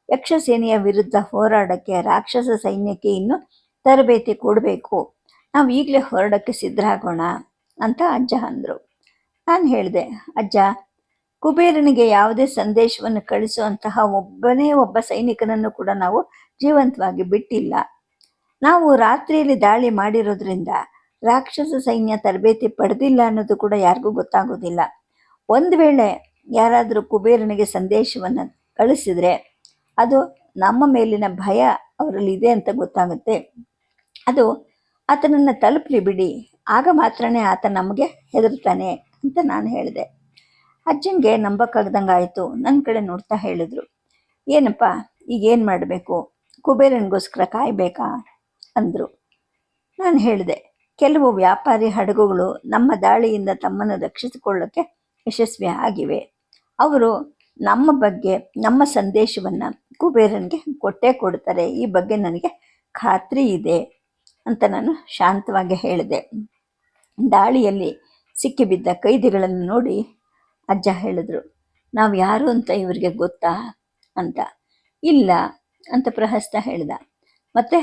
ಯಕ್ಷ ಸೇನೆಯ ವಿರುದ್ಧ ಹೋರಾಡೋಕ್ಕೆ ರಾಕ್ಷಸ ಸೈನ್ಯಕ್ಕೆ ಇನ್ನು ತರಬೇತಿ ಕೊಡಬೇಕು. ನಾವು ಈಗಲೇ ಹೊರಡೋಕ್ಕೆ ಸಿದ್ಧರಾಗೋಣ ಅಂತ ಅಜ್ಜ ಅಂದರು. ನಾನು ಹೇಳಿದೆ, ಅಜ್ಜ, ಕುಬೇರನಿಗೆ ಯಾವುದೇ ಸಂದೇಶವನ್ನು ಕಳಿಸುವಂತಹ ಒಬ್ಬನೇ ಒಬ್ಬ ಸೈನಿಕನನ್ನು ಕೂಡ ನಾವು ಜೀವಂತವಾಗಿ ಬಿಟ್ಟಿಲ್ಲ. ನಾವು ರಾತ್ರಿಯಲ್ಲಿ ದಾಳಿ ಮಾಡಿರೋದ್ರಿಂದ ರಾಕ್ಷಸ ಸೈನ್ಯ ತರಬೇತಿ ಪಡೆದಿಲ್ಲ ಅನ್ನೋದು ಕೂಡ ಯಾರಿಗೂ ಗೊತ್ತಾಗೋದಿಲ್ಲ. ಒಂದು ವೇಳೆ ಯಾರಾದರೂ ಕುಬೇರನಿಗೆ ಸಂದೇಶವನ್ನು ಕಳಿಸಿದರೆ ಅದು ನಮ್ಮ ಮೇಲಿನ ಭಯ ಅವರಲ್ಲಿ ಇದೆ ಅಂತ ಗೊತ್ತಾಗುತ್ತೆ. ಅದು ಆತನನ್ನು ತಲುಪಲಿ ಬಿಡಿ, ಆಗ ಮಾತ್ರನೇ ಆತ ನಮಗೆ ಹೆದರ್ತಾನೆ ಅಂತ ನಾನು ಹೇಳಿದೆ. ಅಜ್ಜಂಗೆ ನಂಬಕ್ಕಾಗ್ದಂಗೆ ಆಯಿತು. ನನ್ನ ಕಡೆ ನೋಡ್ತಾ ಹೇಳಿದ್ರು, ಏನಪ್ಪ ಈಗೇನು ಮಾಡಬೇಕು? ಕುಬೇರನಿಗೋಸ್ಕರ ಕಾಯಬೇಕಾ ಅಂದರು. ನಾನು ಹೇಳಿದೆ, ಕೆಲವು ವ್ಯಾಪಾರಿ ಹಡಗುಗಳು ನಮ್ಮ ದಾಳಿಯಿಂದ ತಮ್ಮನ್ನು ರಕ್ಷಿಸಿಕೊಳ್ಳೋಕ್ಕೆ ಯಶಸ್ವಿ ಆಗಿವೆ. ಅವರು ನಮ್ಮ ಬಗ್ಗೆ, ನಮ್ಮ ಸಂದೇಶವನ್ನು ಕುಬೇರನಿಗೆ ಕೊಟ್ಟೇ ಕೊಡ್ತಾರೆ. ಈ ಬಗ್ಗೆ ನನಗೆ ಖಾತ್ರಿ ಇದೆ ಅಂತ ನಾನು ಶಾಂತವಾಗಿ ಹೇಳಿದೆ. ದಾಳಿಯಲ್ಲಿ ಸಿಕ್ಕಿಬಿದ್ದ ಕೈದಿಗಳನ್ನು ನೋಡಿ ಅಜ್ಜ ಹೇಳಿದ್ರು, ನಾವು ಯಾರು ಅಂತ ಇವರಿಗೆ ಗೊತ್ತಾ ಅಂತ. ಇಲ್ಲ ಅಂತ ಪ್ರಹಸ್ತ ಹೇಳಿದ. ಮತ್ತೆ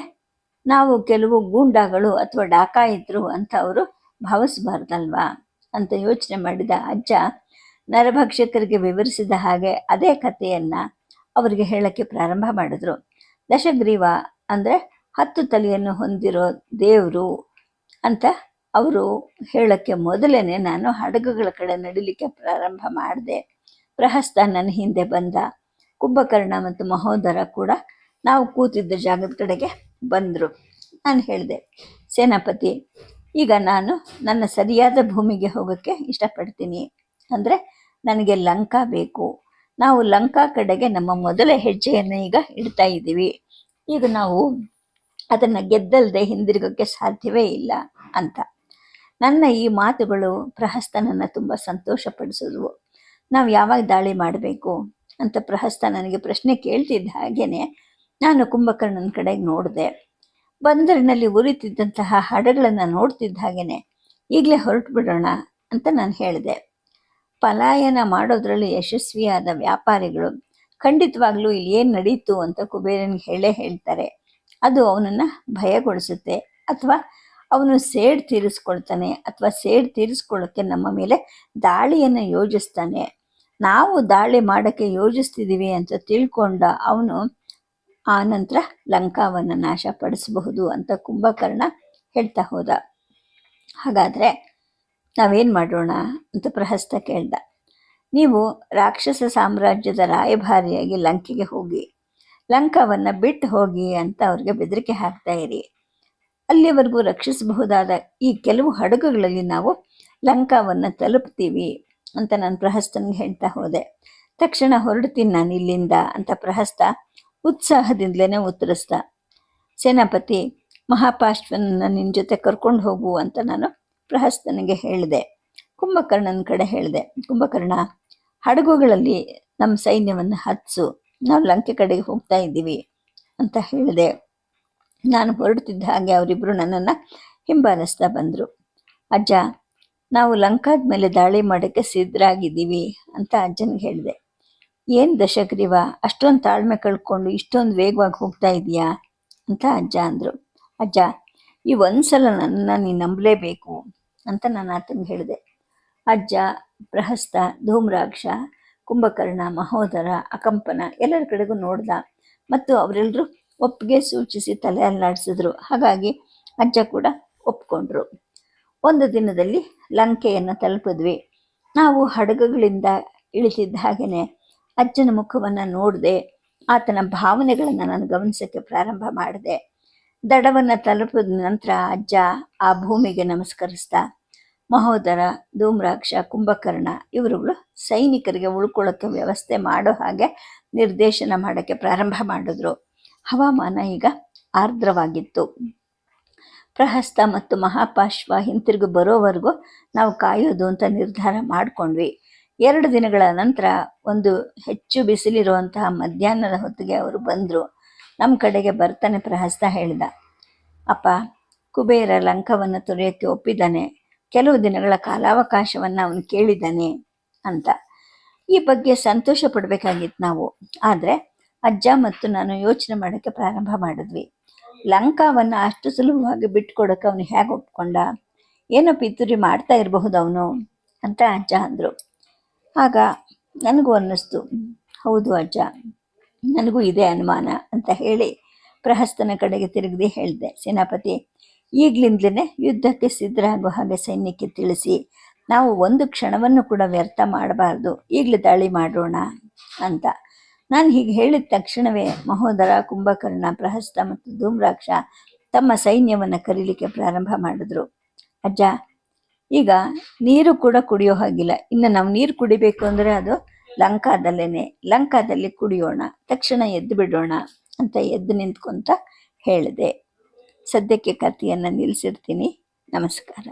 ನಾವು ಕೆಲವು ಗೂಂಡಾಗಳು ಅಥವಾ ಡಾಕಾಯಿತರು ಅಂತ ಅವರು ಭಾವಿಸಬಾರ್ದಲ್ವಾ ಅಂತ ಯೋಚನೆ ಮಾಡಿದ ಅಜ್ಜ ನರಭಕ್ಷಕರಿಗೆ ವಿವರಿಸಿದ ಹಾಗೆ ಅದೇ ಕಥೆಯನ್ನು ಅವರಿಗೆ ಹೇಳೋಕ್ಕೆ ಪ್ರಾರಂಭ ಮಾಡಿದ್ರು. ದಶಗ್ರೀವ ಅಂದರೆ 10 ತಲೆಯನ್ನು ಹೊಂದಿರೋ ದೇವರು ಅಂತ ಅವರು ಹೇಳೋಕ್ಕೆ ಮೊದಲೇ ನಾನು ಹಡಗುಗಳ ಕಡೆ ನಡಿಲಿಕ್ಕೆ ಪ್ರಾರಂಭ ಮಾಡಿದೆ. ಪ್ರಹಸ್ತ ನನ್ನ ಹಿಂದೆ ಬಂದ. ಕುಂಭಕರ್ಣ ಮತ್ತು ಮಹೋದರ ಕೂಡ ನಾವು ಕೂತಿದ್ದ ಜಾಗದ ಕಡೆಗೆ ಬಂದರು. ನಾನು ಹೇಳಿದೆ, ಸೇನಾಪತಿ, ಈಗ ನಾನು ನನ್ನ ಸರಿಯಾದ ಭೂಮಿಗೆ ಹೋಗೋಕ್ಕೆ ಇಷ್ಟಪಡ್ತೀನಿ. ಅಂದರೆ ನನಗೆ ಲಂಕಾ ಬೇಕು. ನಾವು ಲಂಕಾ ಕಡೆಗೆ ನಮ್ಮ ಮೊದಲ ಹೆಜ್ಜೆಯನ್ನು ಈಗ ಇಡ್ತಾ ಇದ್ದೀವಿ. ಈಗ ನಾವು ಅದನ್ನು ಗೆದ್ದಲ್ಲದೆ ಹಿಂದಿರುಗೋಕ್ಕೆ ಸಾಧ್ಯವೇ ಇಲ್ಲ ಅಂತ. ನನ್ನ ಈ ಮಾತುಗಳು ಪ್ರಹಸ್ತನನ್ನು ತುಂಬ ಸಂತೋಷಪಡಿಸಿದ್ವು. ನಾವು ಯಾವಾಗ ದಾಳಿ ಮಾಡಬೇಕು ಅಂತ ಪ್ರಹಸ್ತ ನನಗೆ ಪ್ರಶ್ನೆ ಕೇಳ್ತಿದ್ದ ಹಾಗೆಯೇ ನಾನು ಕುಂಭಕರ್ಣನ ಕಡೆಗೆ ನೋಡಿದೆ. ಬಂದರಿನಲ್ಲಿ ಉರಿತಿದ್ದಂತಹ ಹಡಗಳನ್ನು ನೋಡ್ತಿದ್ದ ಹಾಗೆಯೇ ಈಗಲೇ ಹೊರಟು ಬಿಡೋಣ ಅಂತ ನಾನು ಹೇಳಿದೆ. ಪಲಾಯನ ಮಾಡೋದ್ರಲ್ಲಿ ಯಶಸ್ವಿಯಾದ ವ್ಯಾಪಾರಿಗಳು ಖಂಡಿತವಾಗ್ಲೂ ಇಲ್ಲಿ ಏನು ನಡೀತು ಅಂತ ಕುಬೇರನಿಗೆ ಹೇಳ್ತಾರೆ. ಅದು ಅವನನ್ನು ಭಯಗೊಳಿಸುತ್ತೆ, ಅಥವಾ ಅವನು ಸೇಡು ತೀರಿಸ್ಕೊಳ್ತಾನೆ, ಅಥವಾ ಸೇಡು ತೀರಿಸ್ಕೊಳ್ಳೋಕ್ಕೆ ನಮ್ಮ ಮೇಲೆ ದಾಳಿಯನ್ನು ಯೋಜಿಸ್ತಾನೆ. ನಾವು ದಾಳಿ ಮಾಡೋಕ್ಕೆ ಯೋಜಿಸ್ತಿದ್ದೀವಿ ಅಂತ ತಿಳ್ಕೊಂಡ ಅವನು ಆ ನಂತರ ಲಂಕಾವನ್ನು ನಾಶಪಡಿಸಬಹುದು ಅಂತ ಕುಂಭಕರ್ಣ ಹೇಳ್ತಾ ಹೋದ. ಹಾಗಾದರೆ ನಾವೇನು ಮಾಡೋಣ ಅಂತ ಪ್ರಹಸ್ತ ಕೇಳ್ದ. ನೀವು ರಾಕ್ಷಸ ಸಾಮ್ರಾಜ್ಯದ ರಾಯಭಾರಿಯಾಗಿ ಲಂಕೆಗೆ ಹೋಗಿ ಲಂಕಾವನ್ನು ಬಿಟ್ಟು ಹೋಗಿ ಅಂತ ಅವ್ರಿಗೆ ಬೆದರಿಕೆ ಹಾಕ್ತಾ ಇರಿ. ಅಲ್ಲಿವರೆಗೂ ರಕ್ಷಿಸಬಹುದಾದ ಈ ಕೆಲವು ಹಡಗುಗಳಲ್ಲಿ ನಾವು ಲಂಕಾವನ್ನು ತಲುಪ್ತೀವಿ ಅಂತ ನಾನು ಪ್ರಹಸ್ತನಿಗೆ ಹೇಳ್ತಾ ಹೋದೆ. ತಕ್ಷಣ ಹೊರಡ್ತೀನಿ ನಾನು ಇಲ್ಲಿಂದ ಅಂತ ಪ್ರಹಸ್ತ ಉತ್ಸಾಹದಿಂದಲೇ ಉತ್ತರಿಸ್ದ. ಸೇನಾಪತಿ ಮಹಾಪಾಶ್ವನನ್ನು ನಿನ್ನ ಜೊತೆ ಕರ್ಕೊಂಡು ಹೋಗು ಅಂತ ನಾನು ಪ್ರಹಸ್ತನಿಗೆ ಹೇಳಿದೆ. ಕುಂಭಕರ್ಣನ ಕಡೆ ಹೇಳಿದೆ, ಕುಂಭಕರ್ಣ, ಹಡಗುಗಳಲ್ಲಿ ನಮ್ಮ ಸೈನ್ಯವನ್ನು ಹತ್ಸು, ನಾವು ಲಂಕೆ ಕಡೆಗೆ ಹೋಗ್ತಾ ಇದ್ದೀವಿ ಅಂತ ಹೇಳಿದೆ. ನಾನು ಹೊರಡ್ತಿದ್ದ ಹಾಗೆ ಅವರಿಬ್ಬರು ನನ್ನನ್ನು ಹಿಂಬಾಲಿಸ್ತಾ ಬಂದರು. ಅಜ್ಜ, ನಾವು ಲಂಕಾದ ಮೇಲೆ ದಾಳಿ ಮಾಡೋಕ್ಕೆ ಸಿದ್ಧರಾಗಿದ್ದೀವಿ ಅಂತ ಅಜ್ಜನಿಗೆ ಹೇಳಿದೆ. ಏನು ದಶಗ್ರೀವ, ಅಷ್ಟೊಂದು ತಾಳ್ಮೆ ಕಳ್ಕೊಂಡು ಇಷ್ಟೊಂದು ವೇಗವಾಗಿ ಹೋಗ್ತಾ ಇದೆಯಾ ಅಂತ ಅಜ್ಜ ಅಂದರು. ಅಜ್ಜ, ಈ ಒಂದು ಸಲ ನನ್ನನ್ನು ನೀನು ನಂಬಲೇಬೇಕು ಅಂತ ನಾನು ಆತನಿಗೆ ಹೇಳಿದೆ. ಅಜ್ಜ, ಪ್ರಹಸ್ತ, ಧೂಮ್ರಾಕ್ಷ, ಕುಂಭಕರ್ಣ, ಮಹೋದರ, ಅಕಂಪನ ಎಲ್ಲರ ಕಡೆಗೂ ನೋಡ್ದ ಮತ್ತು ಅವರೆಲ್ಲರೂ ಒಪ್ಪಿಗೆ ಸೂಚಿಸಿ ತಲೆ ಅಲ್ಲಾಡಿಸಿದ್ರು. ಹಾಗಾಗಿ ಅಜ್ಜ ಕೂಡ ಒಪ್ಕೊಂಡ್ರು. ಒಂದು ದಿನದಲ್ಲಿ ಲಂಕೆಯನ್ನು ತಲುಪಿದ್ವಿ. ನಾವು ಹಡಗುಗಳಿಂದ ಇಳಿತಿದ್ದ ಹಾಗೆಯೇ ಅಜ್ಜನ ಮುಖವನ್ನು ನೋಡಿದೆ. ಆತನ ಭಾವನೆಗಳನ್ನು ನಾನು ಗಮನಿಸೋಕ್ಕೆ ಪ್ರಾರಂಭ ಮಾಡಿದೆ. ದಡವನ್ನು ತಲುಪಿದ ನಂತರ ಅಜ್ಜ ಆ ಭೂಮಿಗೆ ನಮಸ್ಕರಿಸ್ತಾ ಮಹೋದರ, ಧೂಮ್ರಾಕ್ಷ, ಕುಂಭಕರ್ಣ ಇವರುಗಳು ಸೈನಿಕರಿಗೆ ಉಳ್ಕೊಳ್ಳೋಕ್ಕೆ ವ್ಯವಸ್ಥೆ ಮಾಡೋ ಹಾಗೆ ನಿರ್ದೇಶನ ಮಾಡೋಕ್ಕೆ ಪ್ರಾರಂಭ ಮಾಡಿದ್ರು. ಹವಾಮಾನ ಈಗ ಆರ್ದ್ರವಾಗಿತ್ತು. ಪ್ರಹಸ್ತ ಮತ್ತು ಮಹಾಪಾಶ್ವ ಹಿಂತಿರುಗಿ ಬರೋವರೆಗೂ ನಾವು ಕಾಯೋದು ಅಂತ ನಿರ್ಧಾರ ಮಾಡಿಕೊಂಡ್ವಿ. 2 ದಿನಗಳ ನಂತರ ಒಂದು ಹೆಚ್ಚು ಬಿಸಿಲಿರುವಂತಹ ಮಧ್ಯಾಹ್ನದ ಹೊತ್ತಿಗೆ ಅವರು ಬಂದರು. ನಮ್ಮ ಕಡೆಗೆ ಬರ್ತಾನೆ ಪ್ರಹಸ್ತ ಹೇಳಿದ, ಅಪ್ಪ, ಕುಬೇರ ಲಂಕವನ್ನು ತೊರೆಯೋಕ್ಕೆ ಒಪ್ಪಿದ್ದಾನೆ. ಕೆಲವು ದಿನಗಳ ಕಾಲಾವಕಾಶವನ್ನು ಅವನು ಕೇಳಿದ್ದಾನೆ ಅಂತ. ಈ ಬಗ್ಗೆ ಸಂತೋಷ ಪಡಬೇಕಾಗಿತ್ತು ನಾವು. ಆದರೆ ಅಜ್ಜ ಮತ್ತು ನಾನು ಯೋಚನೆ ಮಾಡೋಕ್ಕೆ ಪ್ರಾರಂಭ ಮಾಡಿದ್ವಿ. ಲಂಕಾವನ್ನು ಅಷ್ಟು ಸುಲಭವಾಗಿ ಬಿಟ್ಕೊಡೋಕೆ ಅವನು ಹೇಗೆ ಒಪ್ಕೊಂಡ? ಏನೋ ಪಿತೂರಿ ಮಾಡ್ತಾ ಇರಬಹುದು ಅವನು ಅಂತ ಅಜ್ಜ ಅಂದರು. ಆಗ ನನಗೂ ಅನ್ನಿಸ್ತು, ಹೌದು ಅಜ್ಜ, ನನಗೂ ಇದೇ ಅನುಮಾನ ಅಂತ ಹೇಳಿ ಪ್ರಹಸ್ತನ ಕಡೆಗೆ ತಿರುಗಿ ಹೇಳಿದೆ, ಸೇನಾಪತಿ, ಈಗಲಿಂದಲೇ ಯುದ್ಧಕ್ಕೆ ಸಿದ್ಧರಾಗೋ ಹಾಗೆ ಸೈನ್ಯಕ್ಕೆ ತಿಳಿಸಿ. ನಾವು ಒಂದು ಕ್ಷಣವನ್ನು ಕೂಡ ವ್ಯರ್ಥ ಮಾಡಬಾರ್ದು. ಈಗಲೇ ದಾಳಿ ಮಾಡೋಣ ಅಂತ ನಾನು ಹೀಗೆ ಹೇಳಿದ ತಕ್ಷಣವೇ ಮಹೋದರ, ಕುಂಭಕರ್ಣ, ಪ್ರಹಸ್ತ ಮತ್ತು ಧೂಮ್ರಾಕ್ಷ ತಮ್ಮ ಸೈನ್ಯವನ್ನು ಕರೀಲಿಕ್ಕೆ ಪ್ರಾರಂಭ ಮಾಡಿದ್ರು. ಅಜ್ಜ, ಈಗ ನೀರು ಕೂಡ ಕುಡಿಯೋ ಹಾಗಿಲ್ಲ. ಇನ್ನು ನಾವು ನೀರು ಕುಡಿಬೇಕು ಅಂದರೆ ಅದು ಲಂಕಾದಲ್ಲಿ ಕುಡಿಯೋಣ, ತಕ್ಷಣ ಎದ್ದು ಬಿಡೋಣ ಅಂತ ಎದ್ದು ನಿಂತ್ಕೊಂತ ಹೇಳಿದೆ. ಸದ್ಯಕ್ಕೆ ಕಥೆಯನ್ನು ನಿಲ್ಲಿಸಿರ್ತೀನಿ. ನಮಸ್ಕಾರ.